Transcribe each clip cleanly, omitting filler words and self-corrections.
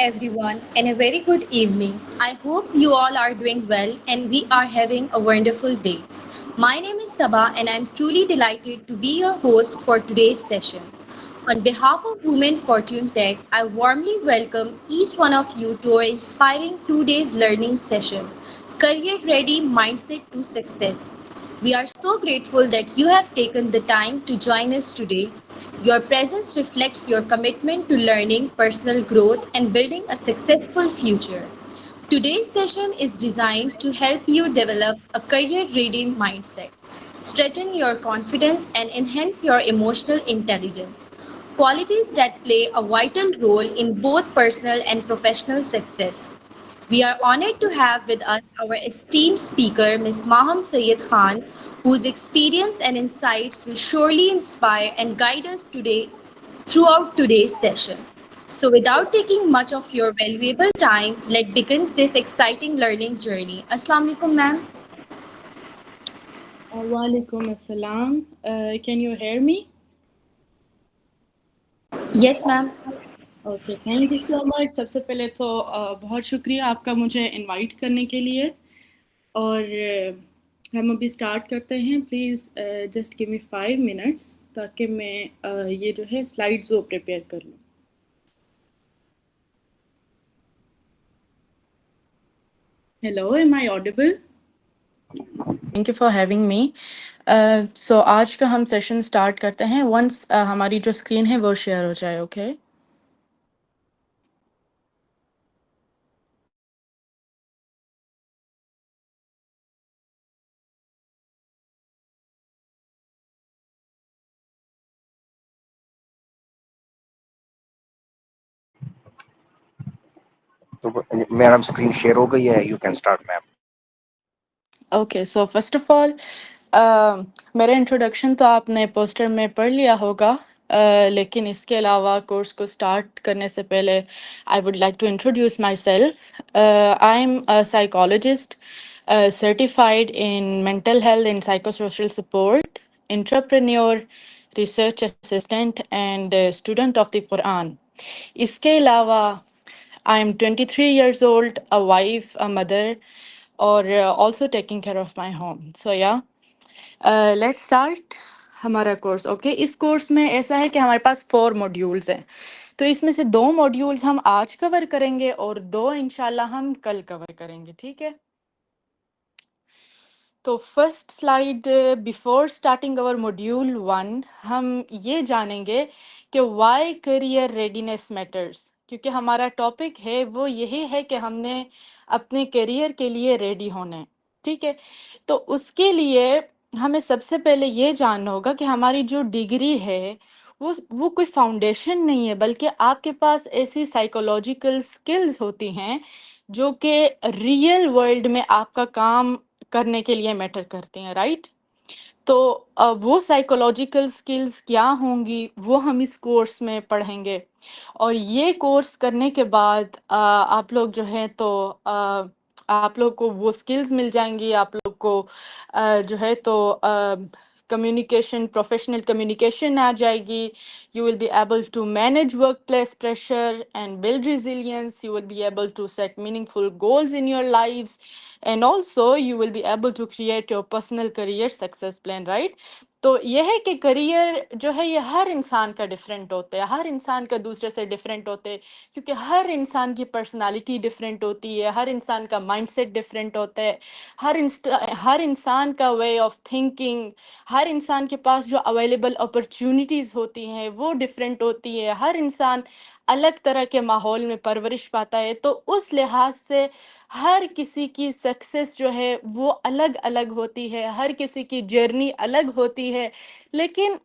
everyone, and a very good evening. I hope you all are doing well and we are having a wonderful day. My name is Sabah, and I'm truly delighted to be your host for today's session. On behalf of Women Fortune Tech, I warmly welcome each one of you to our inspiring 2 days learning session, Career Ready Mindset to Success. We are so grateful that you have taken the time to join us today. Your presence reflects your commitment to learning, personal growth, and building a successful future. Today's session is designed to help you develop a career ready mindset, strengthen your confidence, and enhance your emotional intelligence. Qualities that play a vital role in both personal and professional success. We are honored to have with us our esteemed speaker, Ms. Maham Sayed Khan, whose experience and insights will surely inspire and guide us today throughout today's session. So, without taking much of your valuable time, let's begin this exciting learning journey. Assalamu alaikum, ma'am. Walaikum assalam. Can you hear me? Yes, ma'am. Okay thank you so much. سب سے پہلے تو بہت شکریہ آپ کا مجھے invite کرنے کے لیے. اور ہم ابھی اسٹارٹ کرتے ہیں. Please just give me 5 minutes تاکہ میں یہ جو ہے سلائڈز وہ پریپیئر کر لوں. Hello, am I audible? Thank you for having me. So آج کا ہم سیشن اسٹارٹ کرتے ہیں ونس ہماری جو اسکرین ہے وہ شیئر ہو جائے. اوکے تو میڈم اسکرین شیئر ہو گئی ہے. You can start ma'am. Okay so first of all میرا انٹروڈکشن تو آپ نے پوسٹر میں پڑھ لیا ہوگا. لیکن اس کے علاوہ کورس کو اسٹارٹ کرنے سے پہلے I would like to introduce myself. I am a psychologist certified in mental health and psychosocial support, entrepreneur, research assistant, and student of the Quran. اس کے علاوہ I am 23 years old, a wife, a mother, اور also taking care of my home. So yeah, let's start ہمارا course. Okay اس course میں ایسا ہے کہ ہمارے پاس 4 موڈیولز ہیں. تو اس میں سے 2 موڈیولز ہم آج کور کریں گے اور 2 انشاءاللہ ہم کل کور کریں گے. ٹھیک ہے. تو first slide before starting over module 1 ہم یہ جانیں گے کہ وائی کیریئر ریڈینیس میٹرس. کیونکہ ہمارا ٹاپک ہے وہ یہی ہے کہ ہم نے اپنے کیریئر کے لیے ریڈی ہونا ہے. ٹھیک ہے. تو اس کے لیے ہمیں سب سے پہلے یہ جاننا ہوگا کہ ہماری جو ڈگری ہے وہ کوئی فاؤنڈیشن نہیں ہے، بلکہ آپ کے پاس ایسی سائیکولوجیکل سکلز ہوتی ہیں جو کہ ریئل ورلڈ میں آپ کا کام کرنے کے لیے میٹر کرتے ہیں. رائٹ. تو وہ سائیکولوجیکل سکلز کیا ہوں گی وہ ہم اس کورس میں پڑھیں گے. اور یہ کورس کرنے کے بعد آپ لوگ جو ہیں تو آپ لوگ کو وہ سکلز مل جائیں گی. آپ لوگ کو جو ہے تو کمیونیکیشن، پروفیشنل کمیونیکیشن آ جائے گی. You will be able to manage workplace pressure and build resilience. You will be able to set meaningful goals in your lives. And also you will be able to create your personal career success plan, right? تو یہ ہے کہ career جو ہے یہ ہر انسان کا different ہوتا ہے. ہر انسان کا دوسرے سے ڈفرینٹ ہوتے ہیں کیونکہ ہر انسان کی پرسنالٹی ڈفرینٹ ہوتی ہے. ہر انسان کا مائنڈ سیٹ ڈفرینٹ ہوتا ہے. ہر انسان کا وے آف تھنکنگ، ہر انسان کے پاس جو اویلیبل اپرچونیٹیز ہوتی ہیں وہ ڈفرینٹ ہوتی ہے. ہر انسان الگ طرح کے ماحول میں پرورش پاتا ہے. تو اس لحاظ سے ہر کسی کی سکسیس جو ہے وہ الگ الگ ہوتی ہے. ہر کسی کی جرنی الگ ہوتی ہے. لیکن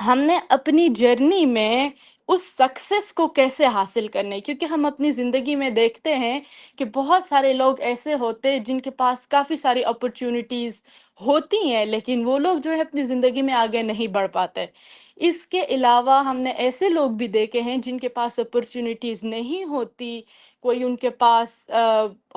ہم نے اپنی جرنی میں اس سکسیس کو کیسے حاصل کرنے، کیونکہ ہم اپنی زندگی میں دیکھتے ہیں کہ بہت سارے لوگ ایسے ہوتے ہیں جن کے پاس کافی ساری اپرچونیٹیز ہوتی ہیں لیکن وہ لوگ جو ہے اپنی زندگی میں آگے نہیں بڑھ پاتے. اس کے علاوہ ہم نے ایسے لوگ بھی دیکھے ہیں جن کے پاس اپرچونیٹیز نہیں ہوتی، کوئی ان کے پاس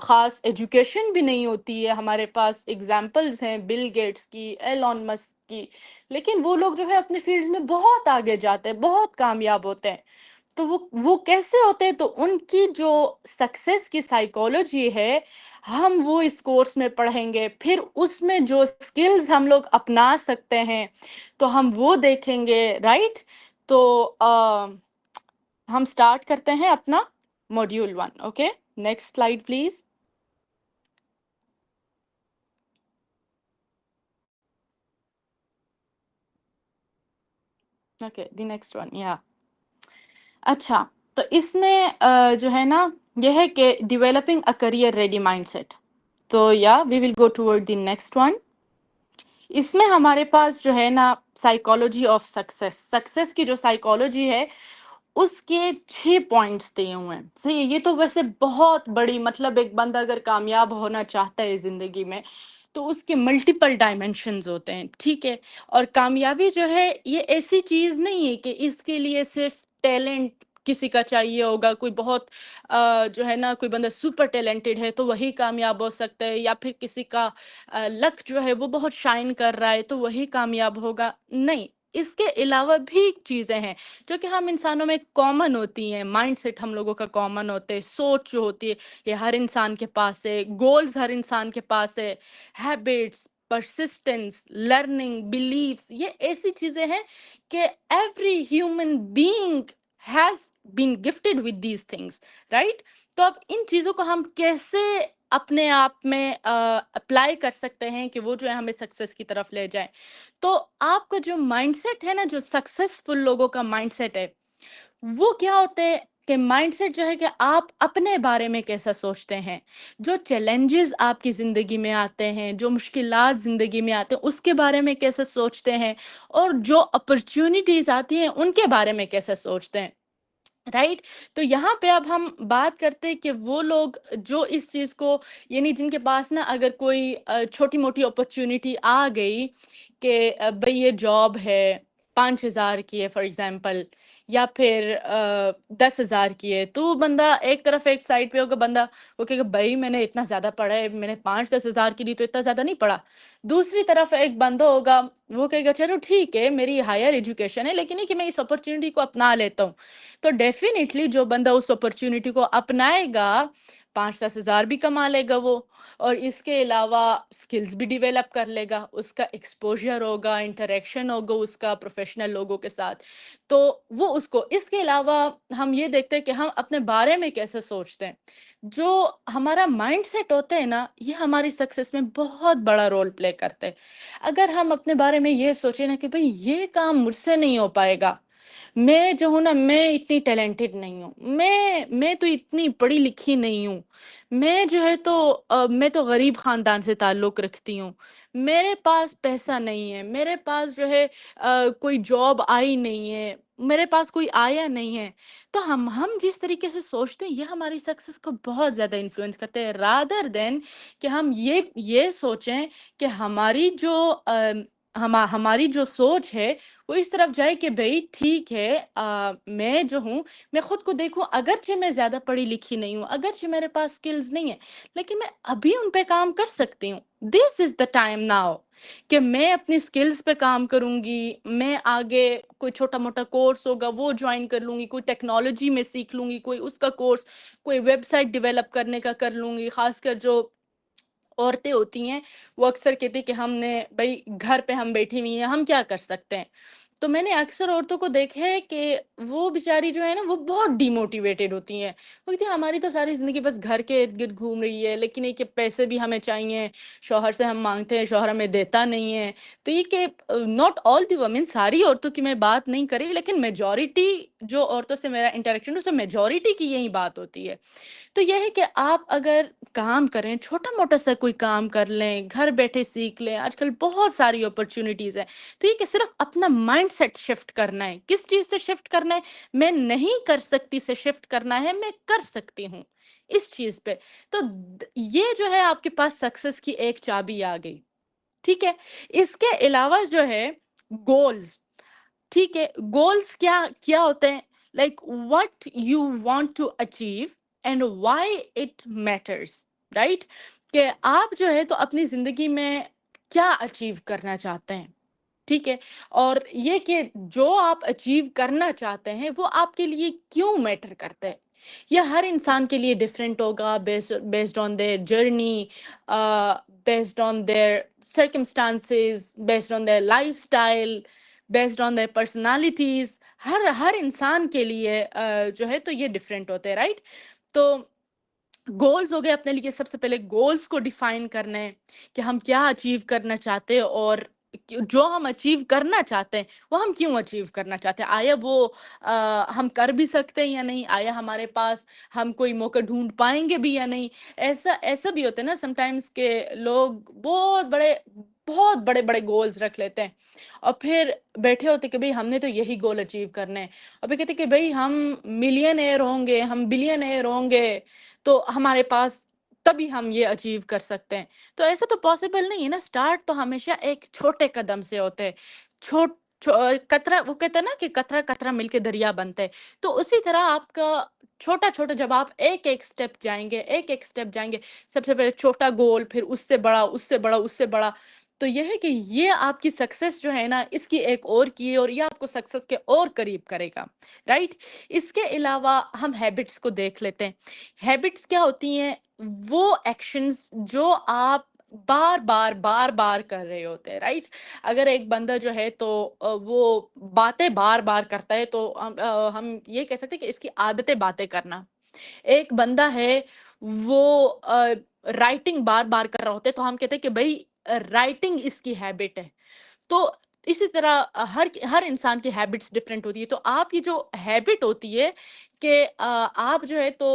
خاص ایجوکیشن بھی نہیں ہوتی ہے. ہمارے پاس اگزامپلز ہیں بل گیٹس کی، ایلون مسک کی. لیکن وہ لوگ جو ہے اپنے فیلڈز میں بہت آگے جاتے ہیں، بہت کامیاب ہوتے ہیں. تو وہ کیسے ہوتے ہیں؟ تو ان کی جو سکسیس کی سائیکالوجی ہے ہم وہ اس کورس میں پڑھیں گے، پھر اس میں جو اسکلز ہم لوگ اپنا سکتے ہیں تو ہم وہ دیکھیں گے، رائٹ؟ تو ہم سٹارٹ کرتے ہیں اپنا module 1. Okay, next slide please. Okay, the next one. یا اچھا، تو اس میں جو ہے نا یہ ہے کہ developing a career ready mindset. تو یا we will go toward the next one. اس میں ہمارے پاس جو ہے نا سائیکالوجی آف سکسیس کی جو سائیکالوجی ہے اس کے 6 پوائنٹس دیے ہوئے ہیں. صحیح ہے، یہ تو ویسے بہت بڑی، مطلب ایک بندہ اگر کامیاب ہونا چاہتا ہے زندگی میں تو اس کے ملٹیپل ڈائمینشنز ہوتے ہیں، ٹھیک ہے. اور کامیابی جو ہے یہ ایسی چیز نہیں ہے کہ اس کے لیے صرف ٹیلنٹ کسی کا چاہیے ہوگا، کوئی بہت جو ہے نا کوئی بندہ سپر ٹیلنٹڈ ہے تو وہی کامیاب ہو سکتا ہے، یا پھر کسی کا لک جو ہے وہ بہت شائن کر رہا ہے تو وہی کامیاب ہوگا. نہیں، اس کے علاوہ بھی چیزیں ہیں جو کہ ہم انسانوں میں کامن ہوتی ہیں. مائنڈ سیٹ ہم لوگوں کا کامن ہوتا ہے، سوچ جو ہوتی ہے یہ ہر انسان کے پاس ہے، گولز ہر انسان کے پاس ہے، ہیبٹس، پرسسٹنس، لرننگ، بلیفس، یہ ایسی چیزیں ہیں کہ every human being has been gifted with these things, right? تو اب ان چیزوں کو ہم کیسے اپنے آپ میں اپلائی کر سکتے ہیں کہ وہ جو ہے ہمیں سکسیس کی طرف لے جائیں. تو آپ کا جو مائنڈ سیٹ ہے نا، جو سکسیسفل لوگوں کا مائنڈ سیٹ ہے وہ کیا ہوتے ہیں کہ مائنڈ سیٹ جو ہے کہ آپ اپنے بارے میں کیسا سوچتے ہیں، جو چیلنجز آپ کی زندگی میں آتے ہیں، جو مشکلات زندگی میں آتے ہیں اس کے بارے میں کیسے سوچتے ہیں، اور جو اپرچونیٹیز آتی ہیں ان کے بارے میں کیسے سوچتے ہیں، رائٹ؟ تو یہاں پہ اب ہم بات کرتے کہ وہ لوگ جو اس چیز کو، یعنی جن کے پاس نا اگر کوئی چھوٹی موٹی اپرچونیٹی آ گئی کہ بھئی یہ جاب ہے 5,000 کی ہے فار ایگزامپل، یا پھر 10,000 کی ہے، تو بندہ ایک طرف ایک سائڈ پہ ہوگا، بندہ وہ کہے گا بھائی میں نے اتنا زیادہ پڑھا ہے، میں نے 5-10 ہزار کے لیے تو اتنا زیادہ نہیں پڑھا. دوسری طرف ایک بندہ ہوگا وہ کہے گا چلو ٹھیک ہے میری ہائر ایجوکیشن ہے لیکن یہ کہ میں اس اپرچونیٹی کو اپنا لیتا ہوں. تو ڈیفینیٹلی جو بندہ اس اپرچونیٹی کو اپنائے گا 5-10 ہزار بھی کما لے گا وہ، اور اس کے علاوہ اسکلز بھی ڈیولپ کر لے گا، اس کا ایکسپوجر ہوگا، انٹریکشن ہوگا اس کا پروفیشنل لوگوں کے ساتھ. تو وہ اس کو، اس کے علاوہ ہم یہ دیکھتے ہیں کہ ہم اپنے بارے میں کیسے سوچتے ہیں. جو ہمارا مائنڈ سیٹ ہوتا ہے نا یہ ہماری سکسیس میں بہت بڑا رول پلے کرتے ہیں. اگر ہم اپنے بارے میں یہ سوچیں نا کہ بھئی یہ کام مجھ سے نہیں ہو پائے گا، میں جو ہوں نا میں اتنی ٹیلنٹڈ نہیں ہوں، میں تو اتنی پڑھی لکھی نہیں ہوں، میں جو ہے تو میں تو غریب خاندان سے تعلق رکھتی ہوں، میرے پاس پیسہ نہیں ہے، میرے پاس جو ہے کوئی جاب آئی نہیں ہے، میرے پاس کوئی آیا نہیں ہے. تو ہم جس طریقے سے سوچتے ہیں یہ ہماری سکسیس کو بہت زیادہ انفلوئنس کرتے ہیں، رادر دین کہ ہم یہ سوچیں کہ ہماری جو ہماری جو سوچ ہے وہ اس طرف جائے کہ بھئی ٹھیک ہے میں جو ہوں میں خود کو دیکھوں، اگرچہ میں زیادہ پڑھی لکھی نہیں ہوں، اگرچہ میرے پاس سکلز نہیں ہیں، لیکن میں ابھی ان پہ کام کر سکتی ہوں. دس از دا ٹائم ناؤ کہ میں اپنی سکلز پہ کام کروں گی، میں آگے کوئی چھوٹا موٹا کورس ہوگا وہ جوائن کر لوں گی، کوئی ٹیکنالوجی میں سیکھ لوں گی، کوئی اس کا کورس، کوئی ویب سائٹ ڈیولپ کرنے کا کر لوں گی. خاص کر جو عورتیں ہوتی ہیں وہ اکثر کہتی کہ ہم نے بھائی گھر پہ ہم بیٹھی ہوئی ہیں ہم کیا کر سکتے ہیں. تو میں نے اکثر عورتوں کو دیکھا ہے کہ وہ بیچاری جو ہے نا وہ بہت ڈی موٹیویٹیڈ ہوتی ہیں. وہ کہتی ہیں ہماری تو ساری زندگی بس گھر کے ارد گرد گھوم رہی ہے، لیکن یہ کہ پیسے بھی ہمیں چاہیے، شوہر سے ہم مانگتے ہیں شوہر ہمیں دیتا نہیں ہے. تو یہ کہ ناٹ آل دی وومن، ساری عورتوں کی میں بات نہیں کری، لیکن میجورٹی جو عورتوں سے میرا انٹریکشن ہے اس میں میجورٹی کی یہی بات ہوتی ہے. تو یہ ہے کہ آپ اگر کام کریں، چھوٹا موٹا سا کوئی کام کر لیں، گھر بیٹھے سیکھ لیں، آج کل بہت ساری اپرچونیٹیز ہیں. تو یہ کہ صرف اپنا مائنڈ سیٹ شفٹ کرنا ہے. کس چیز سے شفٹ کرنا ہے؟ میں نہیں کر سکتی سے شفٹ کرنا ہے، میں کر سکتی ہوں اس چیز پہ. تو یہ جو ہے آپ کے پاس سکسیس کی ایک چابی آ گئی، ٹھیک ہے. اس کے علاوہ جو ہے گولز، ٹھیک ہے. گولز کیا کیا ہوتے ہیں؟ Like what you want to achieve and why it matters, right? کہ آپ جو ہے تو اپنی زندگی میں کیا اچیو کرنا چاہتے ہیں. ٹھیک ہے، اور یہ کہ جو آپ اچیو کرنا چاہتے ہیں وہ آپ کے لیے کیوں میٹر کرتا ہے، یہ ہر انسان کے لیے ڈفرینٹ ہوگا، based on their journey, based on their circumstances, based on their lifestyle, based on their personalities. ہر انسان کے لیے جو ہے تو یہ ڈفرینٹ ہوتے ہیں، رائٹ. تو گولز ہو گئے، اپنے لیے سب سے پہلے گولز کو ڈیفائن کرنا ہے کہ ہم کیا اچیو کرنا چاہتے ہیں، اور جو ہم اچیو کرنا چاہتے ہیں وہ ہم کیوں اچیو کرنا چاہتے ہیں، آیا وہ ہم کر بھی سکتے ہیں یا نہیں، آیا ہمارے پاس ہم کوئی موقع ڈھونڈ پائیں گے بھی یا نہیں. ایسا بھی ہوتا ہے نا سم ٹائمز کہ لوگ بہت بڑے بڑے گولز رکھ لیتے ہیں اور پھر بیٹھے ہوتے کہ بھئی ہم نے تو یہی گول اچیو کرنے ہیں، اور پھر کہتے کہ بھئی ہم ملین ایئر ہوں گے، ہم بلین ایئر ہوں گے، تو ہمارے پاس تبھی ہم یہ اچیو کر سکتے ہیں. تو ایسا تو پاسبل نہیں ہے نا. سٹارٹ تو ہمیشہ ایک چھوٹے قدم سے ہوتے ہیں. قطرہ، وہ کہتے ہیں نا کہ قطرہ قطرہ مل کے دریا بنتا ہے. تو اسی طرح آپ کا چھوٹا چھوٹا، جب آپ ایک ایک سٹیپ جائیں گے، ایک ایک سٹیپ جائیں گے، سب سے پہلے چھوٹا گول، پھر اس سے بڑا، اس سے بڑا، اس سے بڑا، تو یہ ہے کہ یہ آپ کی سکسیس جو ہے نا اس کی ایک اور کی ہے، اور یہ آپ کو سکسیس کے اور قریب کرے گا، رائٹ. اس کے علاوہ ہم ہیبٹس کو دیکھ لیتے ہیں. ہیبٹس کیا ہوتی ہیں؟ وہ ایکشنز جو آپ بار بار بار بار کر رہے ہوتے ہیں، رائٹ. اگر ایک بندہ جو ہے تو وہ باتیں بار بار کرتا ہے تو ہم یہ کہہ سکتے ہیں کہ اس کی عادت ہے باتیں کرنا. ایک بندہ ہے وہ رائٹنگ بار بار کر رہا ہوتا ہے تو ہم کہتے ہیں کہ بھائی رائٹنگ اس کی ہیبٹ ہے. تو اسی طرح ہر انسان کی ہیبٹس ڈفرینٹ ہوتی ہے. تو آپ کی جو ہیبٹ ہوتی ہے کہ آپ جو ہے تو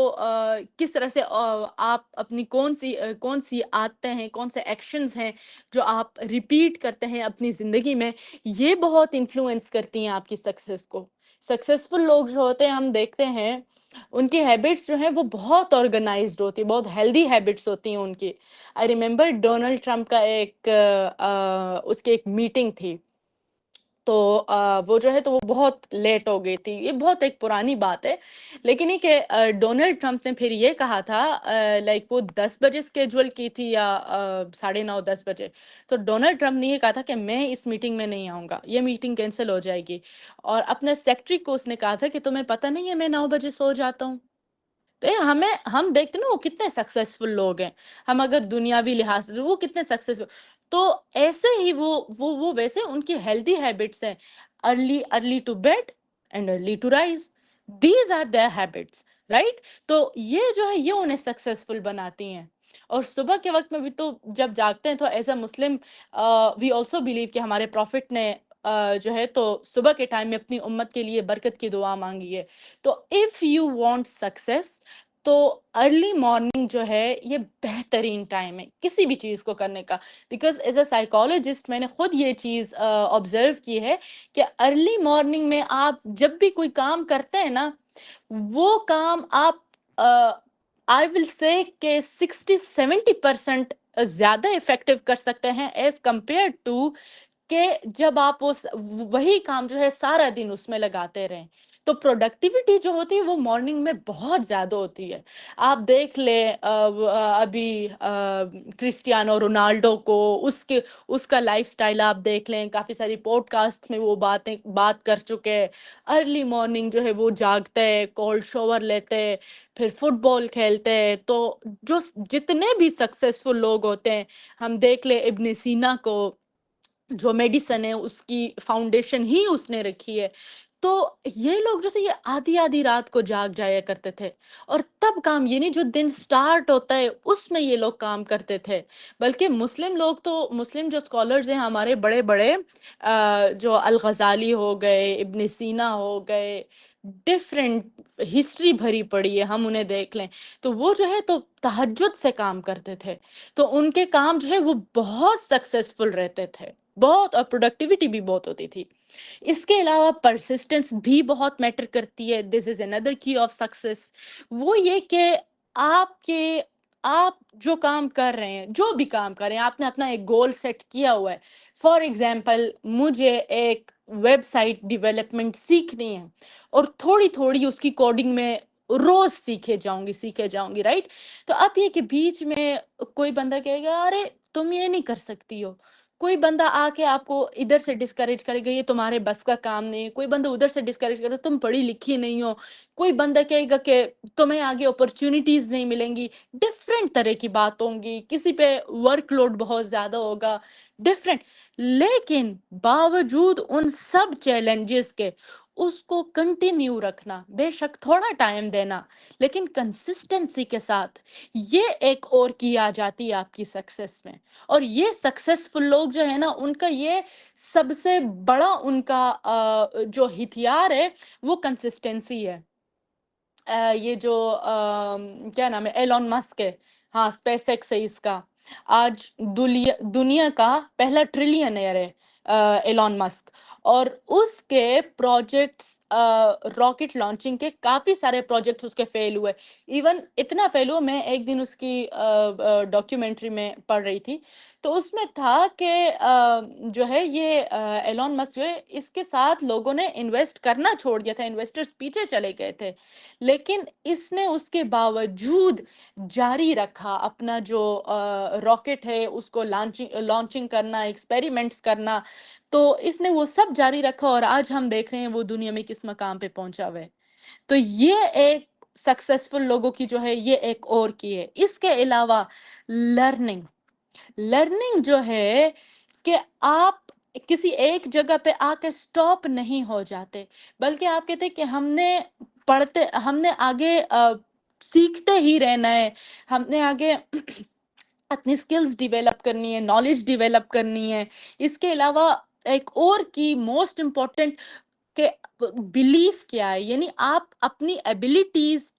کس طرح سے آپ اپنی کون سی عادتیں ہیں، کون سے ایکشنز ہیں جو آپ ریپیٹ کرتے ہیں اپنی زندگی میں، یہ بہت انفلوئنس کرتی ہیں آپ کی سکسیس کو. سکسیسفل لوگ جو ہوتے ہیں ہم دیکھتے ہیں ان کی ہیبٹس جو ہیں وہ بہت آرگنائزڈ ہوتی ہیں، بہت ہیلدی ہیبٹس ہوتی ہیں ان کی. آئی ریممبر ڈونلڈ ٹرمپ کا اس کی ایک میٹنگ تھی، تو وہ جو ہے تو وہ بہت لیٹ ہو گئی تھی. یہ بہت ایک پرانی بات ہے، لیکن یہ کہ ڈونلڈ ٹرمپ نے پھر یہ کہا تھا، لائک وہ 10 بجے اسکیجول کی تھی یا 9:30 10 بجے، تو ڈونلڈ ٹرمپ نے یہ کہا تھا کہ میں اس میٹنگ میں نہیں آؤں گا، یہ میٹنگ کینسل ہو جائے گی. اور اپنے سیکٹری کو اس نے کہا تھا کہ تمہیں پتہ نہیں ہے میں 9 بجے سو جاتا ہوں. تو ہم دیکھتے ہیں نا وہ کتنے سکسیسفل لوگ ہیں، ہم اگر دنیاوی لحاظ سے وہ کتنے سکسیسفل. تو ایسے ہی وہ ویسے ان کی ہیلدی ہیبٹس ہیں، early to bed and early to rise. These are their habits, right. تو یہ جو ہے یہ انہیں سکسیسفل بناتی ہیں. اور صبح کے وقت میں بھی تو جب جاگتے ہیں تو as a Muslim we also believe کہ ہمارے پروفٹ نے جو ہے تو صبح کے ٹائم میں اپنی امت کے لیے برکت کی دعا مانگی ہے. تو اف یو وانٹ سکسیس تو ارلی مارننگ جو ہے یہ بہترین ٹائم ہے کسی بھی چیز کو کرنے کا. بیکاز ایز اے سائیکالوجسٹ میں نے خود یہ چیز آبزرو کی ہے کہ ارلی مارننگ میں آپ جب بھی کوئی کام کرتے ہیں نا، وہ کام آپ آئی ول سے کہ 60-70% زیادہ افیکٹو کر سکتے ہیں ایز کمپیئر ٹو کہ جب آپ وہی کام جو ہے سارا دن اس میں لگاتے رہیں. تو پروڈکٹیوٹی جو ہوتی ہے وہ مارننگ میں بہت زیادہ ہوتی ہے. آپ دیکھ لیں ابھی کرسٹیانو رونالڈو کو، اس کا لائف سٹائل آپ دیکھ لیں، کافی ساری پوڈ کاسٹ میں وہ بات کر چکے ہیں. ارلی مارننگ جو ہے وہ جاگتے، کولڈ شاور لیتے، پھر فٹ بال کھیلتے. تو جو جتنے بھی سکسیسفل لوگ ہوتے ہیں، ہم دیکھ لیں ابن سینا کو، جو میڈیسن ہے اس کی فاؤنڈیشن ہی اس نے رکھی ہے. تو یہ لوگ جو تھے یہ آدھی آدھی رات کو جاگ جایا کرتے تھے، اور تب کام یہ نہیں جو دن سٹارٹ ہوتا ہے اس میں یہ لوگ کام کرتے تھے. بلکہ مسلم جو اسکالرز ہیں ہمارے بڑے بڑے، جو الغزالی ہو گئے، ابن سینا ہو گئے، ڈفرینٹ ہسٹری بھری پڑی ہے، ہم انہیں دیکھ لیں تو وہ جو ہے تو تہجد سے کام کرتے تھے. تو ان کے کام جو ہے وہ بہت سکسیسفل رہتے تھے، بہت، اور پروڈکٹیوٹی بھی بہت ہوتی تھی. اس کے علاوہ پرسسٹنس بھی بہت میٹر کرتی ہے. دس از اندر کی آف سکسیس. وہ یہ کہ آپ جو کام کر رہے ہیں، جو بھی کام کر رہے ہیں، آپ نے اپنا ایک گول سیٹ کیا ہوا ہے. فار ایگزامپل مجھے ایک ویب سائٹ ڈیولپمنٹ سیکھنی ہے اور تھوڑی تھوڑی اس کی کوڈنگ میں روز سیکھے جاؤں گی، رائٹ. تو اب یہ کہ بیچ میں کوئی بندہ کہے گا ارے تم یہ نہیں کر سکتی ہو، کوئی بندہ آ کے آپ کو ادھر سے ڈسکریج کرے گا یہ تمہارے بس کا کام نہیں، کوئی بندہ ادھر سے ڈسکریج کرے گا تم پڑھی لکھی نہیں ہو، کوئی بندہ کہے گا کہ تمہیں آگے اپرچونیٹیز نہیں ملیں گی، ڈفرینٹ طرح کی بات ہوں گی، کسی پہ ورک لوڈ بہت زیادہ ہوگا، ڈفرینٹ. لیکن باوجود ان سب چیلنجز کے اس کو کنٹینیو رکھنا، بے شک تھوڑا ٹائم دینا لیکن کنسسٹنسی کے ساتھ، یہ ایک اور کی آ جاتی ہے آپ کی سکسیس میں. اور یہ سکسیسفل لوگ جو ہے نا ان کا یہ سب سے بڑا ان کا جو ہتھیار ہے وہ کنسسٹنسی ہے. یہ جو کیا نام ہے ایلون مسک ہے، ہاں اسپیس ایکس ہے اس کا، آج دنیا کا پہلا ٹریلینئر ہے ایلون مسک. اور اس کے پروجیکٹس راکٹ لانچنگ کے کافی سارے پروجیکٹس اس کے فیل ہوئے. ایون اتنا فیل ہوا، میں ایک دن اس کی ڈاکیومنٹری میں پڑھ رہی تھی تو اس میں تھا کہ جو ہے یہ ایلون مسک جو ہے اس کے ساتھ لوگوں نے انویسٹ کرنا چھوڑ دیا تھا، انویسٹرز پیچھے چلے گئے تھے، لیکن اس نے اس کے باوجود جاری رکھا اپنا جو راکٹ ہے اس کو لانچنگ کرنا، ایکسپیریمنٹس کرنا. تو اس نے وہ سب جاری رکھا اور آج ہم دیکھ رہے ہیں وہ دنیا میں کس مقام پہ پہنچا ہوا ہے. تو یہ ایک سکسیسفل لوگوں کی جو ہے یہ ایک اور کی ہے. اس کے علاوہ لرننگ جو ہے کہ آپ کسی ایک جگہ پہ آ کے سٹاپ نہیں ہو جاتے، بلکہ آپ کہتے کہ ہم نے آگے سیکھتے ہی رہنا ہے، ہم نے آگے اپنی سکلز ڈیولپ کرنی ہے، نالج ڈیولپ کرنی ہے. اس کے علاوہ ایک اور کی موسٹ امپورٹنٹ کہ بلیف کیا ہے، یعنی آپ اپنی ایبیلیٹیز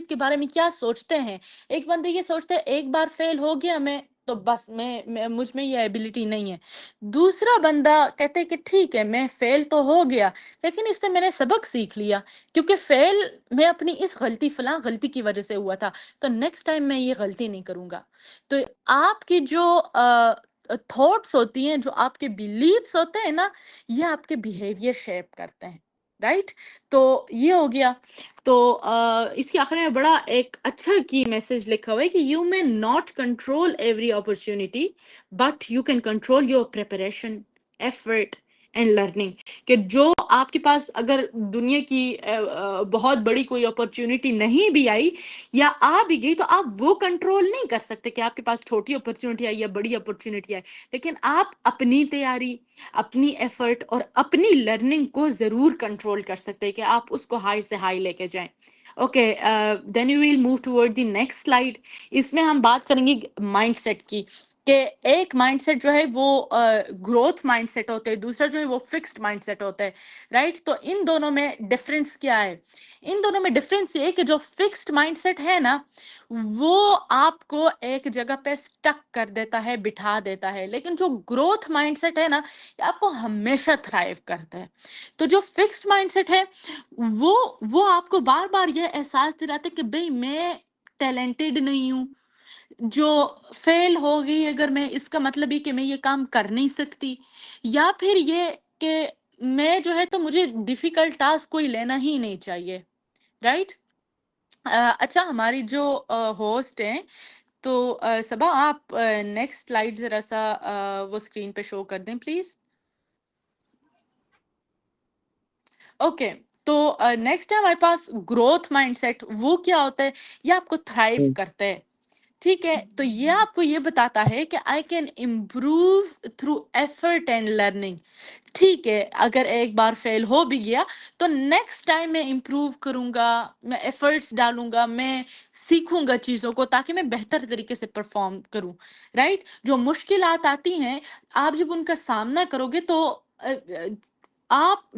کے بارے میں کیا سوچتے ہیں. ایک بندے یہ سوچتا ہے ایک بار فیل ہو گیا میں تو بس مجھ میں یہ ایبیلیٹی نہیں ہے. دوسرا بندہ کہتے ہے کہ ٹھیک ہے میں فیل تو ہو گیا لیکن اس سے میں نے سبق سیکھ لیا، کیونکہ فیل میں اپنی اس فلاں غلطی کی وجہ سے ہوا تھا، تو نیکسٹ ٹائم میں یہ غلطی نہیں کروں گا. تو آپ کی جو تھاٹس ہوتی ہیں، جو آپ کے بیلیفز ہوتے ہیں نا، یہ آپ کے بیہیویئر شیپ کرتے ہیں، رائٹ. تو یہ ہو گیا. تو اس کے آخر میں بڑا ایک اچھا کی میسج لکھا ہوا ہے کہ you may not control every opportunity but you can control your preparation, effort and learning. کہ جو آپ کے پاس اگر دنیا کی بہت بڑی کوئی اپرچونٹی نہیں بھی آئی یا آ بھی گئی تو آپ وہ کنٹرول نہیں کر سکتے کہ آپ کے پاس چھوٹی اپرچونٹی آئی یا بڑی اپرچونٹی آئی، لیکن آپ اپنی تیاری، اپنی ایفرٹ اور اپنی لرننگ کو ضرور کنٹرول کر سکتے ہیں کہ آپ اس کو ہائی سے ہائی لے کے جائیں. Okay then you will move toward the next slide. اس میں ہم بات کریں گے مائنڈ سیٹ کی، کہ ایک مائنڈ سیٹ جو ہے وہ گروتھ مائنڈ سیٹ ہوتا ہے، دوسرا جو ہے وہ فکسڈ مائنڈ سیٹ ہوتا ہے، رائٹ. تو ان دونوں میں ڈفرینس کیا ہے؟ ان دونوں میں ڈفرینس یہ ہے کہ جو فکسڈ مائنڈ سیٹ ہے نا وہ آپ کو ایک جگہ پہ سٹک کر دیتا ہے، بٹھا دیتا ہے، لیکن جو گروتھ مائنڈ سیٹ ہے نا یہ آپ کو ہمیشہ تھرائیو کرتا ہے. تو جو فکسڈ مائنڈ سیٹ ہے وہ آپ کو بار بار یہ احساس دلاتا ہے کہ بھئی میں ٹیلنٹڈ نہیں ہوں، جو فیل ہو گئی اگر میں، اس کا مطلب یہ کہ میں یہ کام کر نہیں سکتی، یا پھر یہ کہ میں جو ہے تو مجھے ڈیفیکلٹ ٹاسک کوئی لینا ہی نہیں چاہیے، رائٹ. اچھا ہماری جو ہوسٹ ہیں تو صبا آپ نیکسٹ سلائیڈ ذرا سا وہ اسکرین پہ شو کر دیں پلیز. اوکے تو نیکسٹ ہے ہمارے پاس گروتھ مائنڈ سیٹ. وہ کیا ہوتا ہے؟ یہ آپ کو تھرائیو کرتا ہے، ٹھیک ہے. تو یہ آپ کو یہ بتاتا ہے کہ I can improve through effort and learning. ٹھیک ہے اگر ایک بار فیل ہو بھی گیا تو نیکسٹ ٹائم میں امپروو کروں گا، میں ایفرٹس ڈالوں گا، میں سیکھوں گا چیزوں کو تاکہ میں بہتر طریقے سے پرفارم کروں، رائٹ. جو مشکلات آتی ہیں آپ جب ان کا سامنا کرو گے تو آپ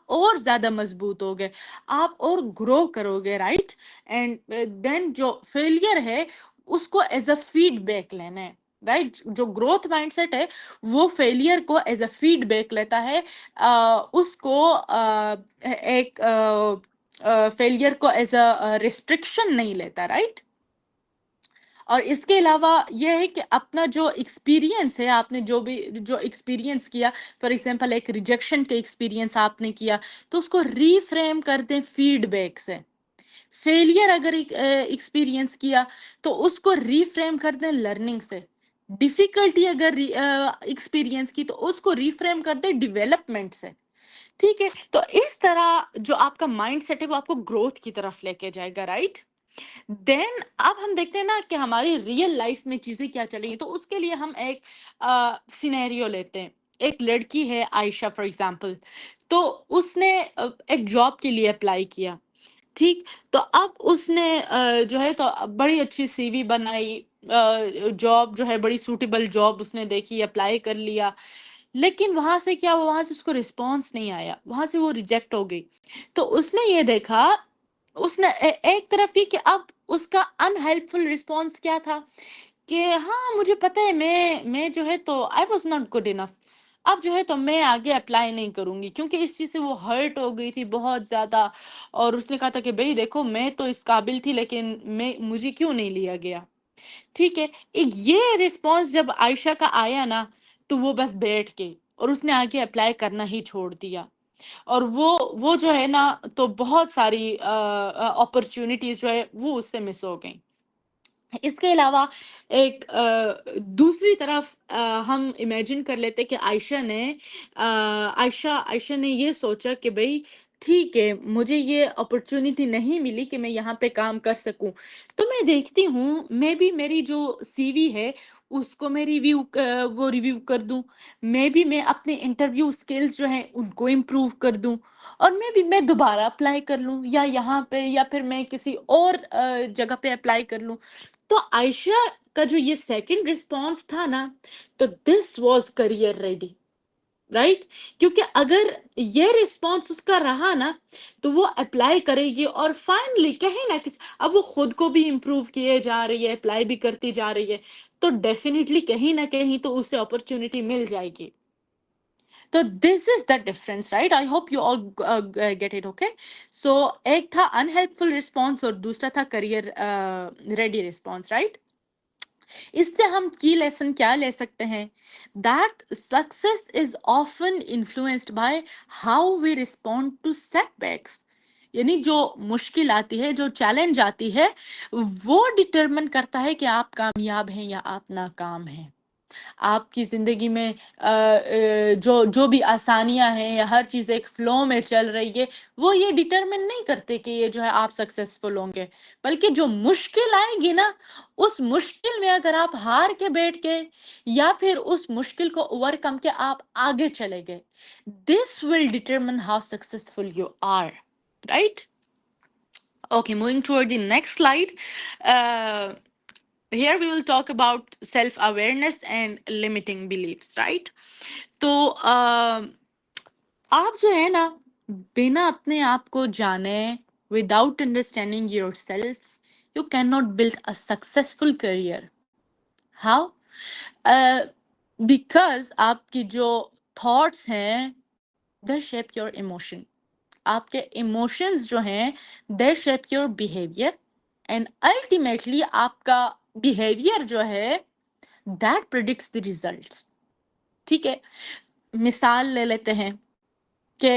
اور زیادہ مضبوط ہوگے، آپ اور گرو کرو گے، رائٹ. اینڈ دین جو فیلئر ہے اس کو ایز اے فیڈ بیک لینا ہے، رائٹ. جو گروتھ مائنڈ سیٹ ہے وہ فیلئر کو ایز اے فیڈ بیک لیتا ہے، اس کو ایک فیلئر کو ایز اے ریسٹرکشن نہیں لیتا، رائٹ. اور اس کے علاوہ یہ ہے کہ اپنا جو ایکسپیرینس ہے، آپ نے جو ایکسپیرینس کیا، فار ایگزامپل ایک ریجیکشن کے ایکسپیرینس آپ نے کیا تو اس کو ری فریم کر دیں فیڈ بیک سے. فیلئر اگر ایکسپیرینس کیا تو اس کو ری فریم کر دیں لرننگ سے. ڈیفیکلٹی اگر ایکسپیرینس کی تو اس کو ریفریم کر دے ڈیولپمنٹ سے. ٹھیک ہے, تو اس طرح جو آپ کا مائنڈ سیٹ ہے وہ آپ کو گروتھ کی طرف لے کے جائے گا, رائٹ. دین اب ہم دیکھتے ہیں نا کہ ہماری ریئل لائف میں چیزیں کیا چلیں گی, تو اس کے لیے ہم ایک سینیریو لیتے ہیں. ایک لڑکی ہے عائشہ فار ایگزامپل, تو اس نے ایک جاب کے لیے اپلائی کیا. ٹھیک, تو اب اس نے جو ہے تو بڑی اچھی سی وی بنائی, جاب جو ہے بڑی سوٹیبل جاب اس نے دیکھی, اپلائی کر لیا. لیکن وہاں سے کیا ہوا, وہاں سے اس کو رسپانس نہیں آیا, وہاں سے وہ ریجیکٹ ہو گئی. تو اس نے یہ دیکھا, اس نے ایک طرف یہ کہ اب اس کا ان ہیلپ فل رسپانس کیا تھا کہ ہاں مجھے پتہ ہے میں جو ہے تو I was not good enough, اب جو ہے تو میں آگے اپلائی نہیں کروں گی, کیونکہ اس چیز سے وہ ہرٹ ہو گئی تھی بہت زیادہ. اور اس نے کہا تھا کہ بھئی دیکھو میں تو اس قابل تھی لیکن مجھے کیوں نہیں لیا گیا. ٹھیک ہے, یہ رسپانس جب عائشہ کا آیا نا, تو وہ بس بیٹھ کے اور اس نے آگے اپلائی کرنا ہی چھوڑ دیا. اور وہ جو ہے نا تو بہت ساری اپرچونٹیز جو ہے وہ اس سے مس ہو گئیں. اس کے علاوہ ایک دوسری طرف ہم امیجن کر لیتے کہ عائشہ نے یہ سوچا کہ بھئی ٹھیک ہے, مجھے یہ اپرچونٹی نہیں ملی کہ میں یہاں پہ کام کر سکوں, تو میں دیکھتی ہوں میں بھی میری جو سی وی ہے اس کو میں ریویو کر دوں, میں اپنے انٹرویو سکلز جو ہیں ان کو امپروو کر دوں, اور میں دوبارہ اپلائی کر لوں, یا یہاں پہ یا پھر میں کسی اور جگہ پہ اپلائی کر لوں. تو عائشہ کا جو یہ سیکنڈ رسپانس تھا نا, تو this was career ready, right. کیونکہ اگر یہ رسپانس اس کا رہا نا تو وہ اپلائی کرے گی, اور فائنلی کہیں نہ کہیں اب وہ خود کو بھی امپروو کیے جا رہی ہے, اپلائی بھی کرتی جا رہی ہے, تو ڈیفینیٹلی کہیں نہ کہیں تو اسے اپرچونٹی مل جائے گی. تو this is the difference, right. I hope you all get it, okay. So ایک تھا ان ہیلپ فل رسپانس اور دوسرا تھا کریئر ریڈی رسپانس, رائٹ. اس سے ہم کی لیسن کیا لے سکتے ہیں, that success is often influenced by how we respond to setbacks. یعنی جو مشکل آتی ہے, جو چیلنج آتی ہے, وہ ڈٹرمن کرتا ہے کہ آپ کامیاب ہیں یا آپ ناکام ہیں. آپ کی زندگی میں جو بھی آسانیاں ہیں یا ہر چیز ایک فلو میں چل رہی ہے, وہ یہ ڈٹرمن نہیں کرتے کہ یہ جو ہے آپ سکسیسفل ہوں گے, بلکہ جو مشکل آئے گی نا, اس مشکل میں اگر آپ ہار کے بیٹھ گئے یا پھر اس مشکل کو اوور کم کے آپ آگے چلے گئے, this will determine how successful you are, right? Okay, moving toward the next slide. Here we will talk about self-awareness and limiting beliefs, right? تو آپ جو ہے نا بنا اپنے آپ کو جانے, without understanding yourself, you cannot build a successful career. How? Because آپ کی جو thoughts ہیں, they shape your emotion. آپ کے ایموشنز جو ہیں they shape your behavior, and ultimately آپ کا behavior جو ہے that predicts the results. ٹھیک ہے, مثال لے لیتے ہیں کہ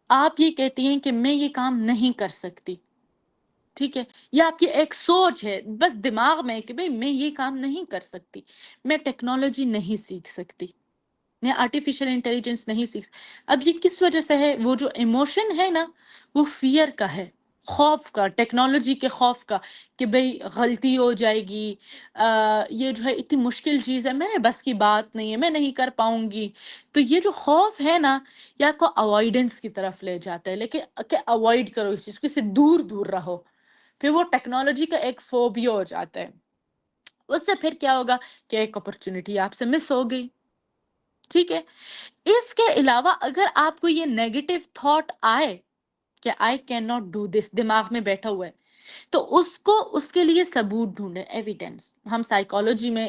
آپ یہ کہتی ہیں کہ میں یہ کام نہیں کر سکتی. ٹھیک ہے, یہ آپ کی ایک سوچ ہے بس دماغ میں کہ بھئی میں یہ کام نہیں کر سکتی, میں ٹیکنالوجی نہیں سیکھ سکتی, میں آرٹیفیشل انٹیلیجنس نہیں سیکھ. اب یہ کس وجہ سے ہے؟ وہ جو ایموشن ہے نا وہ فیئر کا ہے, خوف کا, ٹیکنالوجی کے خوف کا, کہ بھئی غلطی ہو جائے گی, یہ جو ہے اتنی مشکل چیز ہے, میرے بس کی بات نہیں ہے, میں نہیں کر پاؤں گی. تو یہ جو خوف ہے نا یہ آپ کو اوائیڈنس کی طرف لے جاتا ہے, لیکن کہ اوائڈ کرو اس چیز کو, اس سے دور دور رہو. پھر وہ ٹیکنالوجی کا ایک فوبیا ہو جاتا ہے. اس سے پھر کیا ہوگا کہ ایک اپرچونٹی آپ سے مس ہو گئی. ٹھیک ہے, اس کے علاوہ اگر آپ کو یہ نیگیٹو تھاٹ آئے کہ I can not do this, دماغ میں بیٹھا ہوا ہے, تو اس کے لیے ثبوت ڈھونڈیں, ایویڈنس. ہم سائیکالوجی میں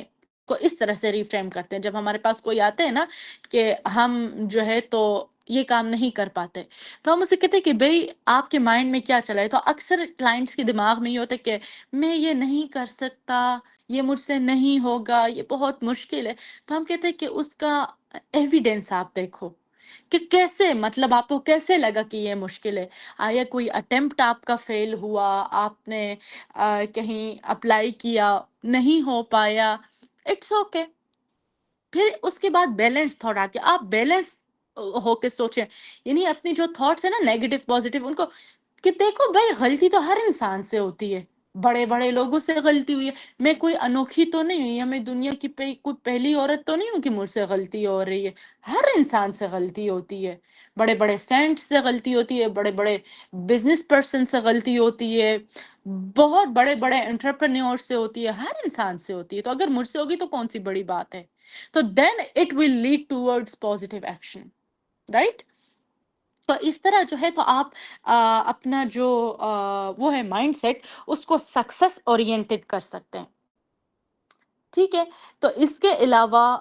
کو اس طرح سے ریفریم کرتے ہیں, جب ہمارے پاس کوئی آتے ہیں نا کہ ہم جو ہے تو یہ کام نہیں کر پاتے, تو ہم اسے کہتے ہیں کہ بھئی آپ کے مائنڈ میں کیا چلا ہے. تو اکثر کلائنٹس کے دماغ میں یہ ہوتا ہے کہ میں یہ نہیں کر سکتا, یہ مجھ سے نہیں ہوگا, یہ بہت مشکل ہے. تو ہم کہتے ہیں کہ اس کا ایویڈنس آپ دیکھو کہ کیسے, مطلب آپ کو کیسے لگا کہ یہ مشکل ہے. آیا کوئی اٹیمپٹ آپ کا فیل ہوا, آپ نے کہیں اپلائی کیا, نہیں ہو پایا, اٹس اوکے. پھر اس کے بعد بیلنس تھاٹ آتی ہے. آپ بیلنس ہو کے سوچیں, یعنی اپنی جو تھاٹس ہیں نا نیگیٹو پازیٹیو ان کو, کہ دیکھو بھائی غلطی تو ہر انسان سے ہوتی ہے, بڑے بڑے لوگوں سے غلطی ہوئی ہے, میں کوئی انوکھی تو نہیں ہوئی, یا میں دنیا کی کوئی پہلی عورت تو نہیں ہوں کہ مجھ سے غلطی ہو رہی ہے. ہر انسان سے غلطی ہوتی ہے, بڑے بڑے سینٹ سے غلطی ہوتی ہے, بڑے بڑے بزنس پرسن سے غلطی ہوتی ہے, بہت بڑے بڑے انٹرپرینور سے ہوتی ہے, ہر انسان سے ہوتی ہے. تو اگر مجھ سے ہوگی تو کون سی بڑی بات ہے. تو then it will lead towards positive action, right. تو اس طرح جو ہے تو آپ اپنا جو وہ ہے مائنڈ سیٹ اس کو سکسس اورینٹڈ کر سکتے ہیں. ٹھیک ہے. تو اس کے علاوہ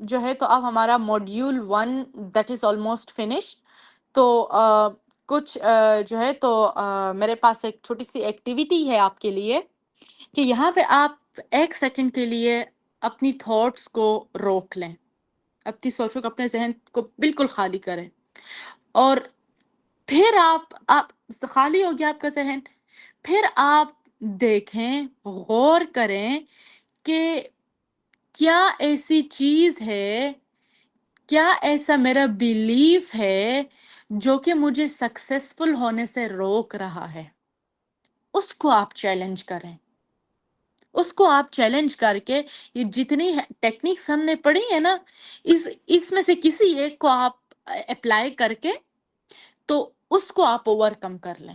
جو ہے تو اب ہمارا module 1 that is almost finish. تو کچھ جو ہے تو میرے پاس ایک چھوٹی سی ایکٹیویٹی ہے آپ کے لیے, کہ یہاں پہ آپ ایک سیکنڈ کے لیے اپنی تھاٹس کو روک لیں, اپنی سوچوں کو, اپنے ذہن کو بالکل خالی کریں, اور پھر آپ خالی ہو گیا آپ کا ذہن, پھر آپ دیکھیں, غور کریں کہ کیا ایسی چیز ہے, کیا ایسا میرا بیلیف ہے جو کہ مجھے سکسیسفل ہونے سے روک رہا ہے. اس کو آپ چیلنج کریں, اس کو آپ چیلنج کر کے یہ جتنی ٹیکنیکس ہم نے پڑھی ہے نا, اس میں سے کسی ایک کو آپ اپلائی کر کے تو اس کو آپ اوور کم کر لیں,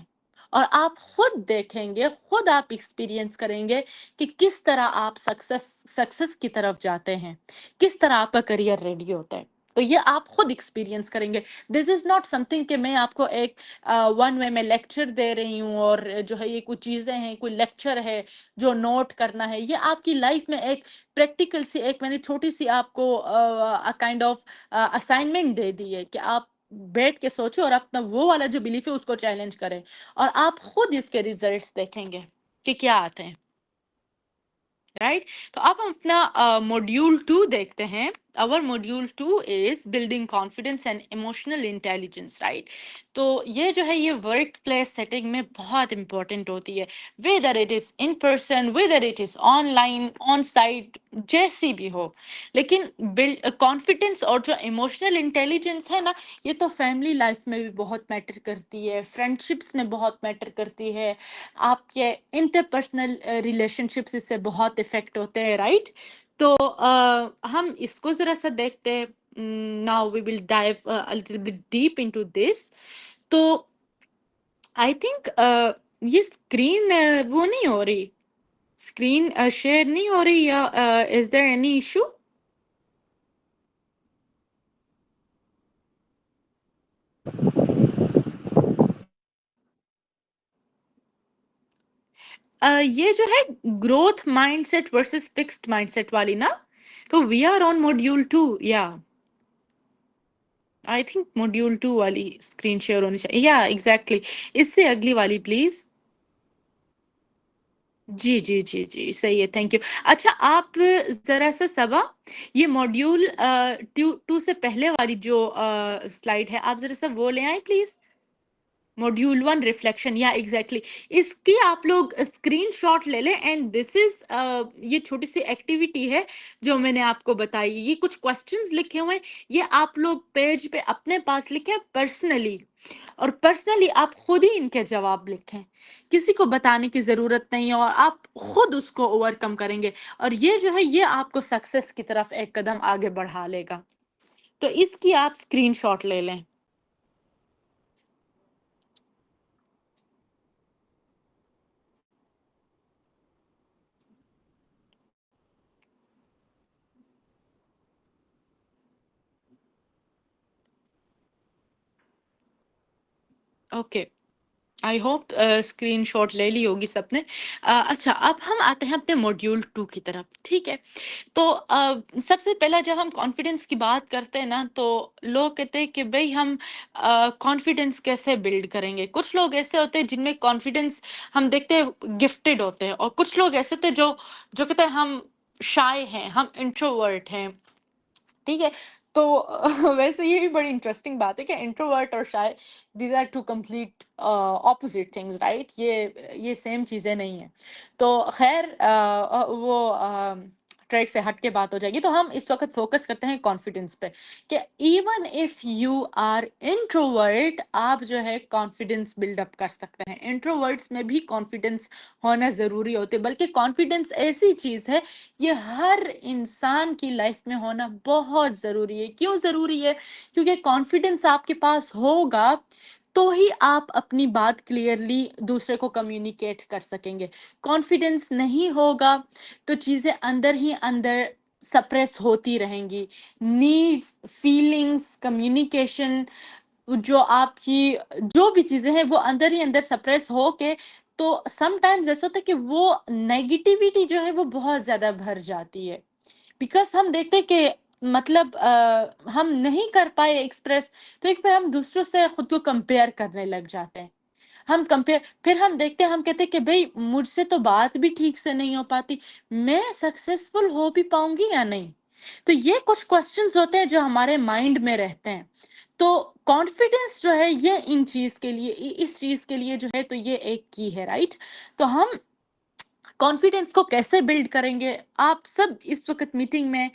اور آپ خود دیکھیں گے, خود آپ ایکسپیرینس کریں گے کہ کس طرح آپ سکسس کی طرف جاتے ہیں, کس طرح آپ کا کریئر ریڈی ہوتا ہے. تو یہ آپ خود ایکسپیرینس کریں گے. دس از ناٹ سم تھنگ کہ میں آپ کو ایک ون وے میں لیکچر دے رہی ہوں, اور جو ہے یہ کچھ چیزیں ہیں, کوئی لیکچر ہے جو نوٹ کرنا ہے. یہ آپ کی لائف میں ایک پریکٹیکل سی, ایک میں نے چھوٹی سی آپ کو کائنڈ آف اسائنمنٹ دے دی ہے, کہ آپ بیٹھ کے سوچو اور اپنا وہ والا جو بلیف ہے اس کو چیلنج کریں, اور آپ خود اس کے ریزلٹس دیکھیں گے کہ کیا آتے ہیں, رائٹ. تو اب ہم اپنا ماڈیول 2 دیکھتے ہیں. our module 2 is building confidence and emotional intelligence, right. تو یہ جو ہے یہ ورک پلیس سیٹنگ میں بہت امپورٹنٹ ہوتی ہے, whether it is in person, whether it is online, on site, جیسی بھی ہو. لیکن کانفیڈنس اور جو ایموشنل انٹیلیجنس ہے نا, یہ تو فیملی لائف میں بھی بہت میٹر کرتی ہے, فرینڈ شپس میں بہت میٹر کرتی ہے, آپ کے انٹرپرسنل ریلیشن شپس اس سے بہت افیکٹ ہوتے ہیں, رائٹ. تو ہم اس کو ذرا سا دیکھتے ہیں. Now we will dive a little bit deep into this. تو آئی تھنک یہ اسکرین وہ نہیں ہو رہی, اسکرین شیئر نہیں ہو رہی, یا از دیر اینی ایشو؟ یہ جو ہے growth mindset versus fixed mindset والی نا, تو وی آر آن ماڈیول 2. یا آئی تھنک ماڈیول 2 والی اسکرین شیئر ہونی چاہیے. یا ایگزیکٹلی, اس سے اگلی والی پلیز. جی جی جی جی صحیح ہے, تھینک یو. اچھا آپ ذرا سا صبا, یہ ماڈیول 2 سے پہلے والی جو سلائیڈ ہے, آپ ذرا سا وہ لے آئیں پلیز. ماڈیول 1 ریفلیکشن, یا ایگزیکٹلی اس کی آپ لوگ اسکرین شاٹ لے لیں. اینڈ دس از یہ چھوٹی سی ایکٹیویٹی ہے جو میں نے آپ کو بتائی. یہ کچھ کوسچنز لکھے ہوئے ہیں, یہ آپ لوگ پیج پہ اپنے پاس لکھیں پرسنلی, اور پرسنلی آپ خود ہی ان کے جواب لکھیں, کسی کو بتانے کی ضرورت نہیں ہے, اور آپ خود اس کو اوور کم کریں گے, اور یہ جو ہے یہ آپ کو سکسیس کی طرف ایک قدم آگے بڑھا لے گا. تو اس کی آپ اسکرین شاٹ لے لیں. Okay, I hope screenshot لے لی ہوگی سب نے. اچھا, اب ہم آتے ہیں اپنے ماڈیول 2 کی طرف, ٹھیک ہے. تو سب سے پہلا جب ہم کانفیڈنس کی بات کرتے ہیں نا, تو لوگ کہتے ہیں کہ بھئی ہم کانفیڈنس کیسے بلڈ کریں گے. کچھ لوگ ایسے ہوتے ہیں جن میں کانفیڈنس ہم دیکھتے ہیں گفٹیڈ ہوتے ہیں, اور کچھ لوگ ایسے ہوتے ہیں جو کہتے ہیں ہم شائے ہیں, ہم انٹروورٹ ہیں, ٹھیک ہے. تو ویسے یہ بھی بڑی انٹرسٹنگ بات ہے کہ انٹروورٹ اور shy, these are two complete opposite things, right. یہ سیم چیزیں نہیں ہیں. تو خیر وہ ٹریک سے ہٹ کے بات ہو جائے گی. تو ہم اس وقت فوکس کرتے ہیں کانفیڈنس پہ کہ even if you are introvert, آپ جو ہے کانفیڈنس بلڈ اپ کر سکتے ہیں. انٹروورٹس میں بھی کانفیڈنس ہونا ضروری ہوتے, بلکہ کانفیڈنس ایسی چیز ہے یہ ہر انسان کی لائف میں ہونا بہت ضروری ہے. کیوں ضروری ہے؟ کیونکہ کانفیڈنس آپ کے پاس ہوگا تو ہی آپ اپنی بات کلیئرلی دوسرے کو کمیونیکیٹ کر سکیں گے. کانفیڈنس نہیں ہوگا تو چیزیں اندر ہی اندر سپریس ہوتی رہیں گی. نیڈس, فیلنگس, کمیونیکیشن, جو آپ کی جو بھی چیزیں ہیں وہ اندر ہی اندر سپریس ہو کے, تو سم ٹائمز ایسا ہوتا ہے کہ وہ نیگیٹیوٹی جو ہے وہ بہت زیادہ بھر جاتی ہے. بیکاز ہم دیکھتے کہ مطلب ہم نہیں کر پائے ایکسپریس, تو ایک پھر ہم دوسروں سے خود کو کمپیئر کرنے لگ جاتے ہیں. ہم کمپیئر, پھر ہم دیکھتے ہیں, ہم کہتے ہیں کہ بھئی مجھ سے تو بات بھی ٹھیک سے نہیں ہو پاتی, میں سکسیسفل ہو بھی پاؤں گی یا نہیں. تو یہ کچھ کوسچنز ہوتے ہیں جو ہمارے مائنڈ میں رہتے ہیں. تو کانفیڈنس جو ہے یہ ان چیز کے لیے, اس چیز کے لیے جو ہے تو یہ ایک کی ہے, رائٹ. تو ہم کانفیڈنس کو کیسے بلڈ کریں گے؟ آپ سب اس وقت میٹنگ میں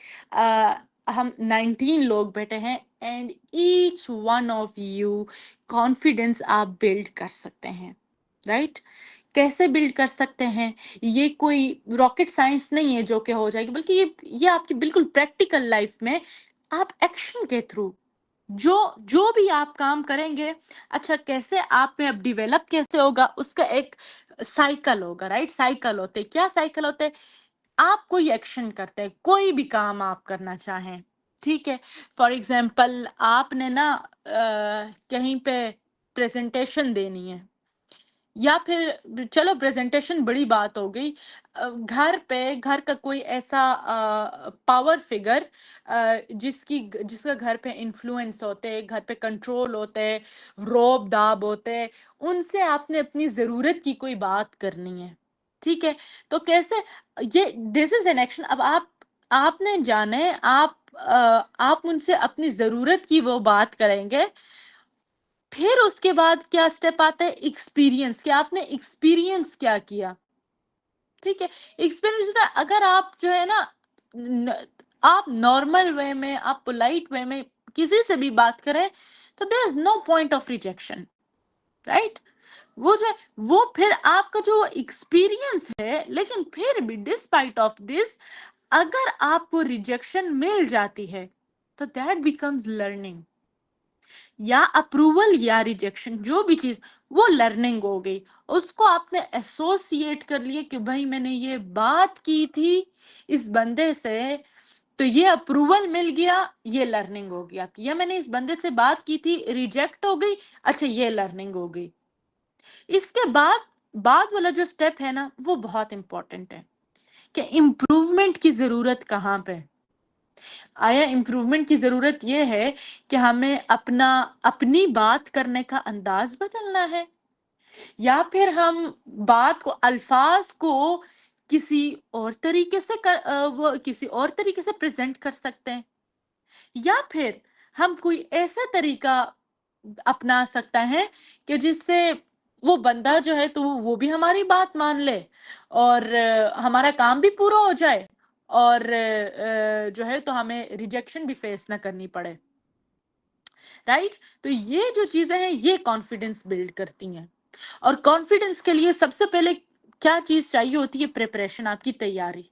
ہم 19 لوگ بیٹھے ہیں, and each one of you confidence آپ بلڈ کر سکتے ہیں, رائٹ. کیسے بلڈ کر سکتے ہیں؟ یہ کوئی راکٹ سائنس نہیں ہے جو کہ ہو جائے گی, بلکہ یہ آپ کی بالکل پریکٹیکل لائف میں آپ ایکشن کے تھرو جو بھی آپ کام کریں گے, اچھا کیسے آپ میں اب ڈیولپ کیسے ہوگا, اس کا ایک سائیکل ہوگا, رائٹ. سائیکل ہوتے, کیا سائیکل ہوتے؟ آپ کوئی ایکشن کرتے ہیں, کوئی بھی کام آپ کرنا چاہیں, ٹھیک ہے. فار ایگزامپل آپ نے نا کہیں پہ پریزنٹیشن دینی ہے, یا پھر چلو پریزنٹیشن بڑی بات ہو گئی, گھر کا کوئی ایسا پاور فگر جس کا گھر پہ انفلوئنس ہوتے, گھر پہ کنٹرول ہوتے, روب داب ہوتے, ان سے آپ نے اپنی ضرورت کی کوئی بات کرنی ہے, ٹھیک ہے. تو کیسے یہ دس از این ایکشن. اب آپ نے جانے, آپ ان سے اپنی ضرورت کی وہ بات کریں گے. پھر اس کے بعد کیا سٹیپ آتا ہے؟ ایکسپیرینس, کہ آپ نے ایکسپیرینس کیا کیا, ٹھیک ہے. ایکسپیرینس ہوتا ہے اگر آپ جو ہے نا آپ نارمل وے میں, آپ پولائٹ وے میں کسی سے بھی بات کریں تو دیر از نو پوائنٹ آف ریجیکشن, رائٹ. وہ جو ہے وہ پھر آپ کا جو ایکسپیرینس ہے, لیکن پھر بھی ڈسپائٹ آف دس اگر آپ کو ریجیکشن مل جاتی ہے تو دیٹ بیکمز لرننگ. یا اپروول یا ریجیکشن, جو بھی چیز, وہ لرننگ ہو گئی. اس کو آپ نے ایسوسیٹ کر لیے کہ بھائی میں نے یہ بات کی تھی اس بندے سے تو یہ اپروول مل گیا, یہ لرننگ ہو گیا. یا میں نے اس بندے سے بات کی تھی, ریجیکٹ ہو گئی, اچھا یہ لرننگ ہو گئی. اس کے بعد والا جو سٹیپ ہے نا وہ بہت امپورٹنٹ ہے کہ امپروومنٹ کی ضرورت کہاں پہ. آیا امپروومنٹ کی ضرورت یہ ہے کہ ہمیں اپنی بات کرنے کا انداز بدلنا ہے, یا پھر ہم بات کو, الفاظ کو کسی اور طریقے سے پریزنٹ کر سکتے ہیں, یا پھر ہم کوئی ایسا طریقہ اپنا سکتا ہے کہ جس سے وہ بندہ جو ہے تو وہ بھی ہماری بات مان لے اور ہمارا کام بھی پورا ہو جائے, اور جو ہے تو ہمیں ریجیکشن بھی فیس نہ کرنی پڑے, رائٹ. تو یہ جو چیزیں ہیں یہ کانفیڈنس بلڈ کرتی ہیں. اور کانفیڈنس کے لیے سب سے پہلے کیا چیز چاہیے ہوتی ہے؟ پریپریشن, آپ کی تیاری,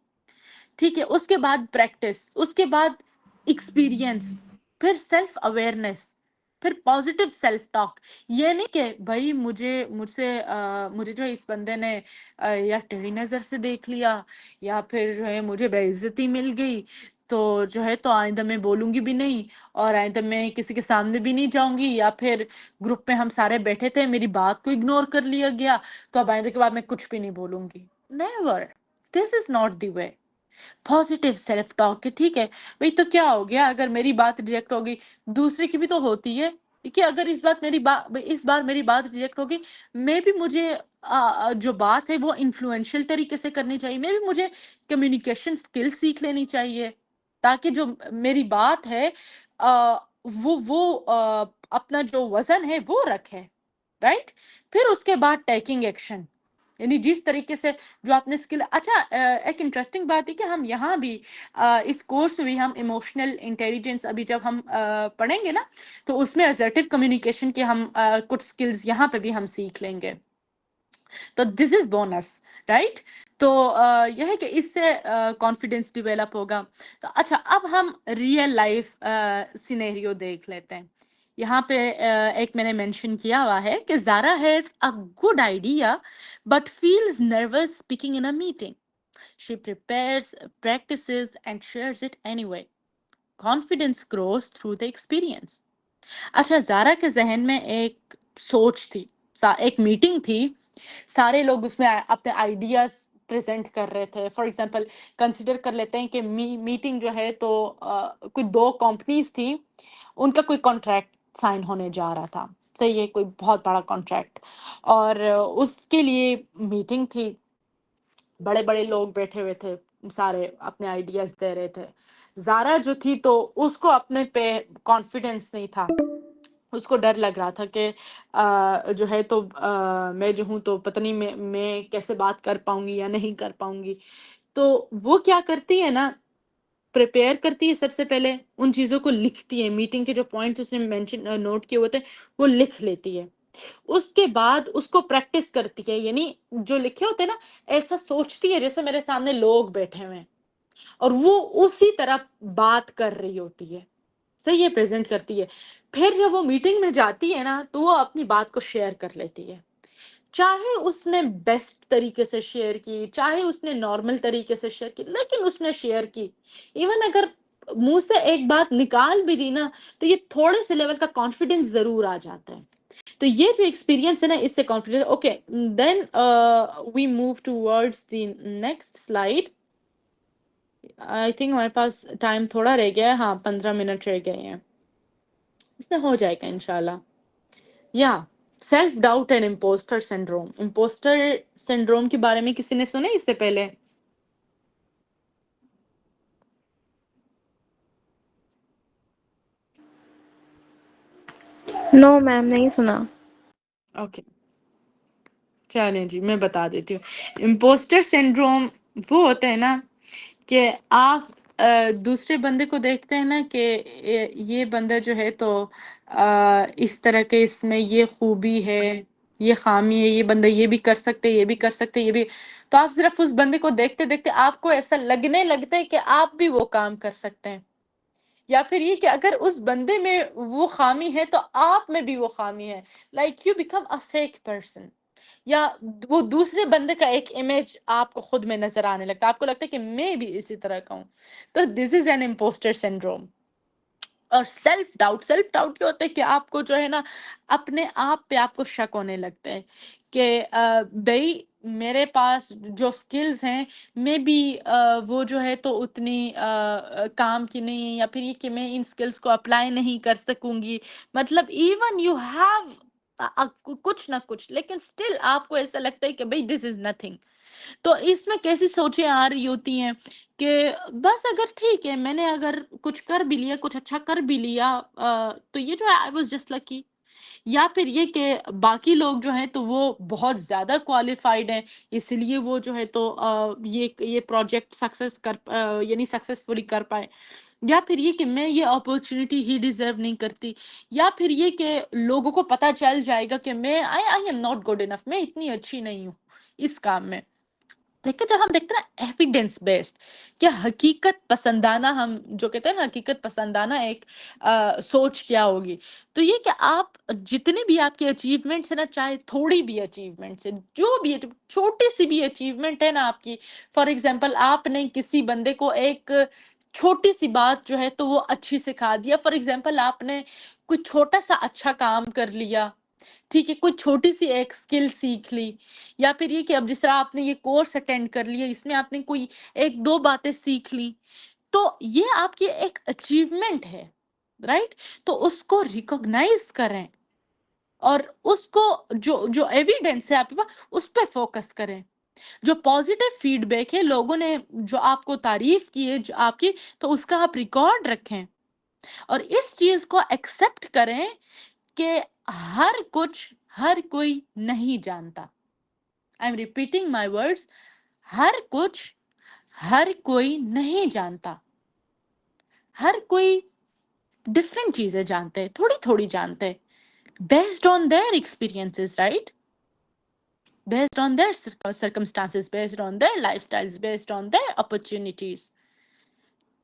ٹھیک ہے. اس کے بعد پریکٹس, اس کے بعد ایکسپیرینس, پھر سیلف اویئرنیس, پھر پازیٹیو سیلف ٹاک. یہ نہیں کہ بھائی مجھے جو اس بندے نے یا ٹیڑھی نظر سے دیکھ لیا, یا پھر جو ہے مجھے بے عزتی مل گئی تو جو ہے تو آئندہ میں بولوں گی بھی نہیں, اور آئندہ میں کسی کے سامنے بھی نہیں جاؤں گی, یا پھر گروپ میں ہم سارے بیٹھے تھے, میری بات کو اگنور کر لیا گیا تو اب آئندہ کے بعد میں کچھ بھی نہیں بولوں گی. Never, this is not the way. Positive self talk کہ ٹھیک ہے بھئی تو کیا ہو گیا اگر میری بات ریجیکٹ ہو گئی, دوسرے کی بھی تو ہوتی ہے, کہ اگر اس بار میری بات ریجیکٹ ہوگی, میں بھی مجھے جو بات ہے وہ انفلوئنشل طریقے سے کرنی چاہیے, میں بھی مجھے کمیونیکیشن سکل سیکھ لینی چاہیے, تاکہ جو میری بات ہے وہ اپنا جو وزن ہے وہ رکھے, رائٹ. پھر اس کے بعد ٹیکنگ ایکشن, یعنی جس طریقے سے جو آپ نے اسکل. اچھا ایک انٹرسٹنگ بات ہے کہ ہم یہاں بھی اس کورس میں بھی ہم ایموشنل انٹیلیجنس ابھی جب ہم پڑھیں گے نا تو اس میں assertive کمیونیکیشن کے ہم کچھ اسکلز یہاں پہ بھی ہم سیکھ لیں گے. تو دس از بونس رائٹ. تو یہ ہے کہ اس سے کانفیڈینس ڈیولپ ہوگا. تو اچھا اب ہم ریئل لائف سینیریو دیکھ لیتے ہیں. یہاں پہ ایک میں نے مینشن کیا ہوا ہے کہ Zara has a good idea but feels nervous speaking in a meeting. She prepares practices and shares it anyway. Confidence grows through the experience. اچھا زارا کے ذہن میں ایک سوچ تھی, ایک میٹنگ تھی, سارے لوگ اس میں اپنے آئیڈیاز پریزنٹ کر رہے تھے. فار ایگزامپل کنسیڈر کر لیتے ہیں کہ میٹنگ جو ہے تو کوئی 2 کمپنیز تھیں, ان کا کوئی کانٹریکٹ سائن ہونے جا رہا تھا. صحیح ہے, کوئی بہت بڑا کانٹریکٹ, اور اس کے لیے میٹنگ تھی. بڑے بڑے لوگ بیٹھے ہوئے تھے, سارے اپنے آئیڈیاز دے رہے تھے. زارا جو تھی تو اس کو اپنے پہ کانفیڈینس نہیں تھا, اس کو ڈر لگ رہا تھا کہ جو ہے تو میں جو ہوں تو پتہ نہیں میں کیسے بات کر پاؤں گی یا نہیں کر پاؤں گی. تو وہ کیا کرتی ہے نا, پریپیئر کرتی ہے, سب سے پہلے ان چیزوں کو لکھتی ہے, میٹنگ کے جو پوائنٹس اس نے مینشن نوٹ کیے ہوتے ہیں وہ لکھ لیتی ہے. اس کے بعد اس کو پریکٹس کرتی ہے, یعنی جو لکھے ہوتے ہیں نا ایسا سوچتی ہے جیسے میرے سامنے لوگ بیٹھے ہوئے ہیں اور وہ اسی طرح بات کر رہی ہوتی ہے. صحیح ہے, پریزنٹ کرتی ہے. پھر جب وہ میٹنگ میں جاتی ہے نا تو وہ اپنی بات کو شیئر کر لیتی ہے, چاہے اس نے بیسٹ طریقے سے شیئر کی, چاہے اس نے نارمل طریقے سے شیئر کی, لیکن اس نے شیئر کی. ایون اگر منہ سے ایک بات نکال بھی دی نا تو یہ تھوڑے سے لیول کا کانفیڈنس ضرور آ جاتا ہے. تو یہ جو ایکسپیرینس ہے نا اس سے confidence. Okay then we move towards the next slide. I think ہمارے پاس ٹائم تھوڑا رہ گیا ہے, ہاں 15 منٹ رہ گئے ہیں, اس میں ہو جائے گا انشاءاللہ. یا self doubt and impostor syndrome. Impostor syndrome کے بارے میں کسی نے سنا اس سے پہلے؟ نو میم نہیں سنا. اوکے چلیں جی میں بتا دیتی ہوں. امپوسٹر سنڈروم وہ ہوتا ہے نا کہ آپ دوسرے بندے کو دیکھتے ہیں نا کہ یہ بندہ جو ہے تو اس طرح کے اس میں یہ خوبی ہے, یہ خامی ہے, یہ بندہ یہ بھی کر سکتے, یہ بھی کر سکتے, یہ بھی. تو آپ صرف اس بندے کو دیکھتے دیکھتے آپ کو ایسا لگنے لگتا ہے کہ آپ بھی وہ کام کر سکتے ہیں. یا پھر یہ کہ اگر اس بندے میں وہ خامی ہے تو آپ میں بھی وہ خامی ہے. Like you become a fake person. یا وہ دوسرے بندے کا ایک امیج آپ کو خود میں نظر آنے لگتا ہے, آپ کو لگتا ہے کہ میں بھی اسی طرح کا ہوں. تو this is an impostor syndrome. اور سیلف ڈاؤٹ کیا ہوتا ہے کہ آپ کو جو ہے نا اپنے آپ پہ آپ کو شک ہونے لگتا ہے کہ بھئی میرے پاس جو سکلز ہیں میں بھی وہ جو ہے تو اتنی کام کی نہیں ہے, یا پھر یہ کہ میں ان سکلز کو اپلائی نہیں کر سکوں گی. مطلب ایون یو ہیو کچھ نہ کچھ, لیکن اسٹل آپ کو ایسا لگتا ہے کہ بھئی دس از نتھنگ. تو اس میں کیسی سوچیں آ رہی ہوتی ہیں کہ بس اگر ٹھیک ہے میں نے اگر کچھ کر بھی لیا, کچھ اچھا کر بھی لیا, تو یہ جو ہے آئی واز جسٹ لکی. یا پھر یہ کہ باقی لوگ جو ہیں تو وہ بہت زیادہ کوالیفائڈ ہیں اس لیے وہ جو ہے تو یہ پروجیکٹ یعنی سکسیسفلی کر پائے. یا پھر یہ کہ میں یہ اپورچونٹی ہی ڈیزرو نہیں کرتی. یا پھر یہ کہ لوگوں کو پتہ چل جائے گا کہ میں I am not good enough, میں اتنی اچھی نہیں ہوں اس کام میں. لیکن جب ہم دیکھتے ہیں نا ایویڈینس بیسڈ, کیا حقیقت پسندانہ, ہم جو کہتے ہیں نا حقیقت پسندانہ ایک سوچ کیا ہوگی, تو یہ کہ آپ جتنے بھی آپ کے اچیومنٹس ہیں نا, چاہے تھوڑی بھی اچیومنٹس ہیں, جو بھی چھوٹی سی بھی اچیومنٹ ہے نا آپ کی, فار ایگزامپل آپ نے کسی بندے کو ایک چھوٹی سی بات جو ہے تو وہ اچھی سکھا دیا. فار ایگزامپل آپ نے کوئی چھوٹا سا اچھا کام کر لیا, ٹھیک ہے, کوئی چھوٹی سی ایک اسکل سیکھ لی. یا پھر یہ کہ اب جس طرح آپ نے یہ کورس اٹینڈ کر لیا, اس میں آپ نے کوئی 1-2 باتیں سیکھ لی, تو یہ آپ کی ایک اچیومنٹ ہے رائٹ. تو اس کو ریکوگنائز کریں اور اس کو جو ایویڈینس ہے آپ کے پاس اس پہ فوکس کریں. جو پازیٹیو فیڈ بیک ہے, لوگوں نے جو آپ کو تعریف کی ہے جو آپ کی, تو اس کا آپ ریکارڈ رکھیں اور اس چیز کو ایکسپٹ کریں کہ ہر کوئی نہیں جانتا. I am repeating my words. ہر کچھ ہر کوئی نہیں جانتا. ہر کوئی ڈفرینٹ چیزیں جانتے ہیں, تھوڑی تھوڑی جانتے ہیں, based on their experiences, right? Based on their circumstances, based on their lifestyles, based on their opportunities.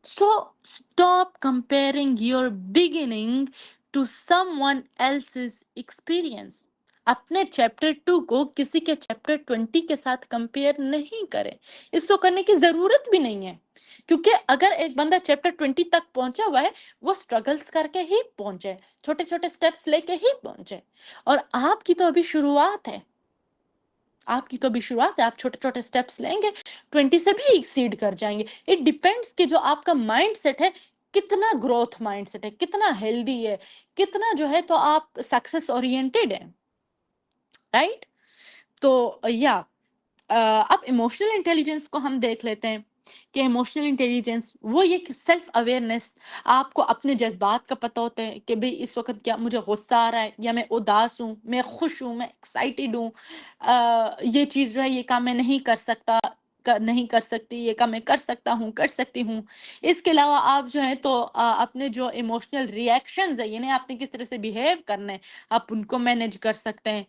So stop comparing your beginning to someone else's experience. اپنے چیپٹر 2 کو کسی کے چیپٹر 20 کے ساتھ کمپیئر نہیں کریں. اس کو کرنے کی ضرورت بھی نہیں ہے, کیونکہ اگر ایک بندہ چیپٹر 20 تک پہنچا ہوا ہے, وہ سٹرگلز کر کے ہی پہنچے, چھوٹے چھوٹے سٹیپس لے کے ہی پہنچے, اور آپ کی تو ابھی شروعات ہے. آپ کی تو ابھی شروعات ہے. آپ چھوٹے چھوٹے سٹیپس لیں گے, 20 سے بھی ایکسیڈ کر جائیں گے. اٹ ڈیپینڈس کہ جو آپ کا مائنڈ سیٹ ہے کتنا گروتھ مائنڈ سیٹ ہے, کتنا ہیلدی ہے, کتنا جو ہے تو آپ سکسیس اورینٹیڈ ہیں, رائٹ؟ تو یا اب ایموشنل انٹیلیجنس کو ہم دیکھ لیتے ہیں کہ ایموشنل انٹیلیجنس وہ یہ کہ سیلف اویئرنیس, آپ کو اپنے جذبات کا پتہ ہوتا ہے کہ بھئی اس وقت کیا مجھے غصہ آ رہا ہے, یا میں اداس ہوں, میں خوش ہوں, میں ایکسائٹیڈ ہوں, یہ چیز جو ہے یہ کام میں نہیں کر سکتا, نہیں کر سکتی, یہ کام میں کر سکتا ہوں, کر سکتی ہوں. اس کے علاوہ آپ جو ہے تو اپنے جو ایموشنل ریئیکشنز ہیں, یعنی آپ نے کس طرح سے بیہیو کرنا ہے, آپ ان کو مینیج کر سکتے ہیں.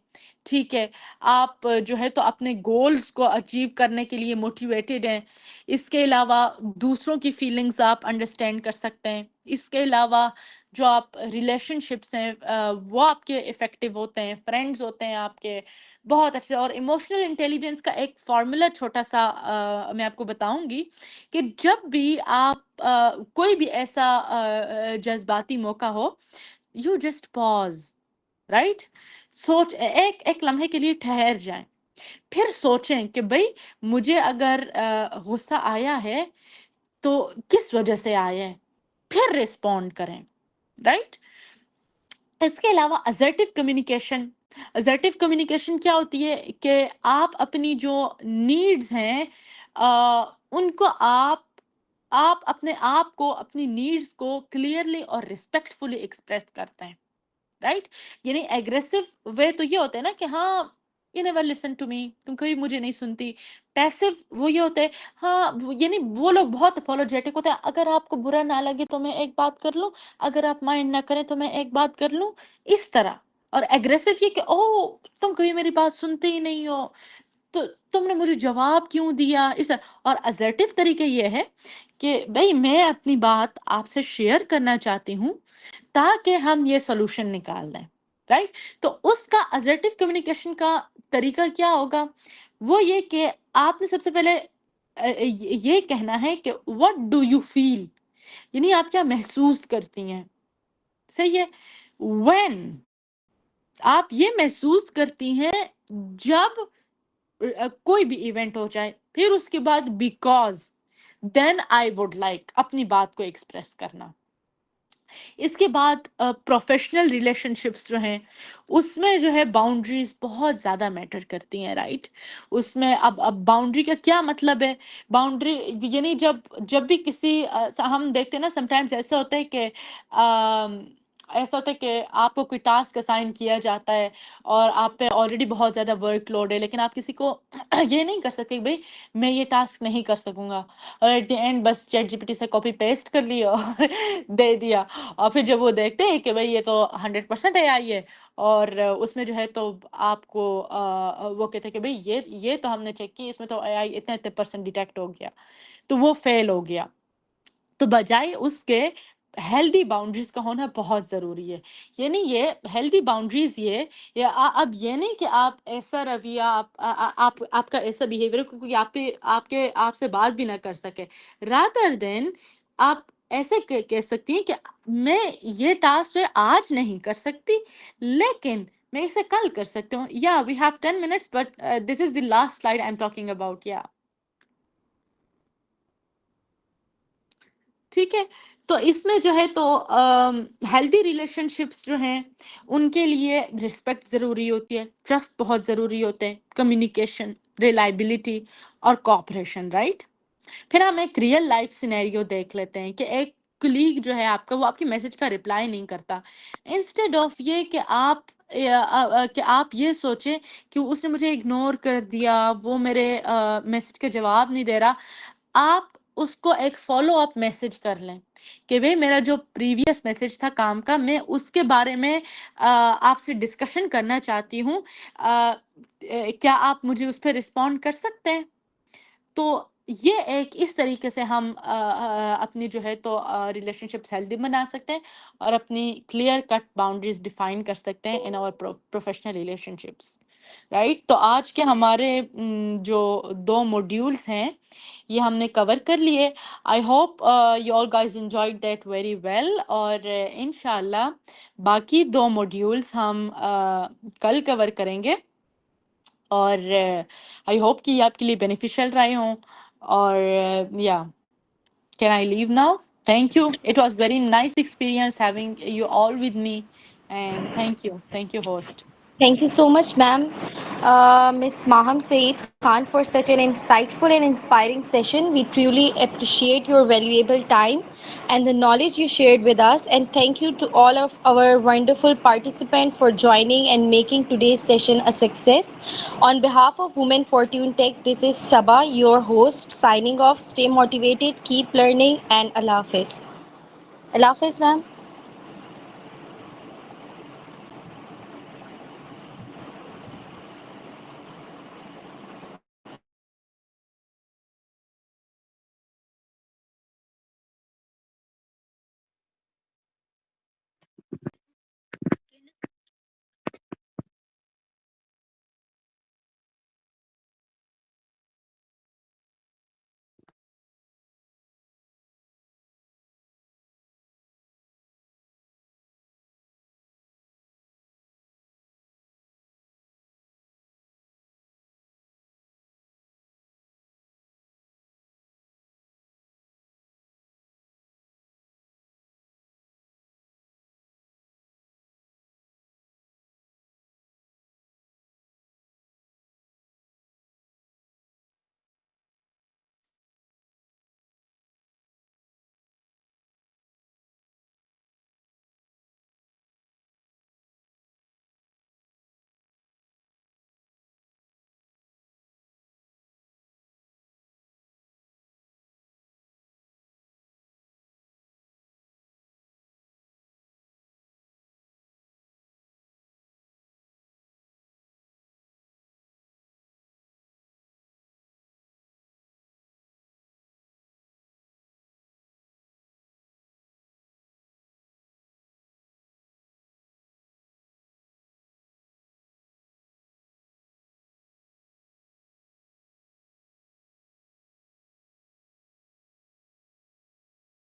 ٹھیک ہے, آپ جو ہے تو اپنے گولز کو اچیو کرنے کے لیے موٹیویٹڈ ہیں. اس کے علاوہ دوسروں کی فیلنگز آپ انڈرسٹینڈ کر سکتے ہیں. اس کے علاوہ جو آپ ریلیشن شپس ہیں وہ آپ کے افیکٹو ہوتے ہیں, فرینڈز ہوتے ہیں آپ کے بہت اچھے. اور ایموشنل انٹیلیجنس کا ایک فارمولا چھوٹا سا میں آپ کو بتاؤں گی کہ جب بھی آپ کوئی بھی ایسا جذباتی موقع ہو, یو جسٹ پاز, رائٹ؟ سوچ, ایک لمحے کے لیے ٹھہر جائیں, پھر سوچیں کہ بھئی مجھے اگر غصہ آیا ہے تو کس وجہ سے آیا ہے, پھر ریسپونڈ کریں, رائٹ؟ اس کے علاوہ assertive communication. assertive communication کیا ہوتی ہے کہ آپ اپنی جو نیڈز ہیں ان کو آپ اپنے آپ کو, اپنی نیڈز کو کلیئرلی اور ریسپیکٹفلی ایکسپریس کرتے ہیں, رائٹ؟ یعنی ایگریسو وے تو یہ ہوتا ہے نا کہ ہاں you never listen to me, تم کبھی مجھے نہیں سنتی. پیسو وہ یہ ہوتا ہے ہاں, یعنی وہ لوگ بہت اپولوجیٹک ہوتے ہیں, اگر آپ کو برا نہ لگے تو میں ایک بات کر لوں, اگر آپ مائنڈ نہ کریں تو میں ایک بات کر لوں, اس طرح. اور ایگریسو یہ کہ اوہ تم کبھی میری بات سنتے ہی نہیں ہو, تو تم نے مجھے جواب کیوں دیا, اس طرح. اور assertive طریقہ یہ ہے کہ بھئی میں اپنی بات آپ سے شیئر کرنا چاہتی ہوں تاکہ ہم یہ سولوشن نکال لیں, رائٹ؟ تو اس کا assertive communication کا طریقہ کیا ہوگا, وہ یہ کہ آپ نے سب سے پہلے یہ کہنا ہے کہ what do you feel, یعنی آپ کیا محسوس کرتی ہیں, صحیح ہے؟ when آپ یہ محسوس کرتی ہیں جب کوئی بھی ایونٹ ہو جائے, پھر اس کے بعد because, then I would like, اپنی بات کو ایکسپریس کرنا. اس کے بعد پروفیشنل ریلیشن شپس جو ہیں اس میں جو ہے باؤنڈریز بہت زیادہ میٹر کرتی ہیں, رائٹ؟ اس میں اب باؤنڈری کا کیا مطلب ہے؟ باؤنڈری یعنی جب بھی کسی ہم دیکھتے ہیں نا, سم ٹائمز ایسا ہوتا ہے کہ ایسا ہوتا ہے کہ آپ کو کوئی ٹاسک اسائن کیا جاتا ہے اور آپ پہ آلریڈی بہت زیادہ ورک لوڈ ہے, لیکن آپ کسی کو یہ نہیں کر سکتے کہ بھئی میں یہ ٹاسک نہیں کر سکوں گا, اور ایٹ دی اینڈ بس چیٹ جی پی ٹی سے کاپی پیسٹ کر لیا اور دے دیا, اور پھر جب وہ دیکھتے ہیں کہ بھئی یہ تو 100% اے آئی ہے, اور اس میں جو ہے تو آپ کو وہ کہتے ہیں کہ بھئی یہ تو ہم نے چیک کی, اس میں تو اے آئی اتنے % ڈیٹیکٹ ہو گیا, تو وہ فیل ہو گیا. تو بجائے اس کے ہیلدی باؤنڈریز کا ہونا بہت ضروری ہے. یعنی یہ ہیلدی باؤنڈریز یہ اب یہ نہیں کہ آپ ایسا رویہ, آپ کا ایسا بیہیویئر کیونکہ آپ سے بات بھی نہ کر سکے, رادر دین آپ ایسے کہہ سکتی ہیں کہ میں یہ ٹاسک جو ہے آج نہیں کر سکتی, لیکن میں اسے کل کر سکتی ہوں. یا we have 10 minutes but this is the last slide I am talking about. یا ٹھیک ہے, تو اس میں جو ہے تو ہیلدی ریلیشن شپس جو ہیں ان کے لیے رسپیکٹ ضروری ہوتی ہے, ٹرسٹ بہت ضروری ہوتے ہیں, کمیونیکیشن, ریلائبلٹی اور کوآپریشن, رائٹ؟ پھر ہم ایک ریئل لائف سینیریو دیکھ لیتے ہیں کہ ایک کلیگ جو ہے آپ کا, وہ آپ کی میسج کا رپلائی نہیں کرتا. انسٹیڈ آف یہ کہ آپ کہ آپ یہ سوچیں کہ اس نے مجھے اگنور کر دیا، وہ میرے میسج کا جواب نہیں دے رہا، آپ اس کو ایک فالو اپ میسج کر لیں کہ بھئی میرا جو پریویس میسج تھا کام کا، میں اس کے بارے میں آپ سے ڈسکشن کرنا چاہتی ہوں، کیا آپ مجھے اس پہ رسپونڈ کر سکتے ہیں؟ تو یہ ایک اس طریقے سے ہم اپنی جو ہے تو ریلیشن شپس ہیلدی بنا سکتے ہیں اور اپنی کلیئر کٹ باؤنڈریز ڈیفائن کر سکتے ہیں ان اور پروفیشنل ریلیشن شپس، رائٹ؟ تو آج کے ہمارے جو 2 موڈیولس ہیں یہ ہم نے کور کر لیے. I hope you all guys enjoyed that very well, اور انشاءاللہ باقی 2 موڈیولس ہم کل کور کریں گے، اور آئی ہوپ کہ یہ آپ کے لیے بینیفیشیل رہے ہوں. اور یا can I leave now? Thank you. It was very nice experience having you all with me, and thank you host. Thank you so much, ma'am. Ms. Maham Saeed Khan, for such an insightful and inspiring session. We truly appreciate your valuable time and the knowledge you shared with us. And thank you to all of our wonderful participants for joining and making today's session a success. On behalf of Women Fortune Tech, this is Sabah, your host, signing off. Stay motivated, keep learning, and Allah Hafiz. Allah Hafiz, ma'am.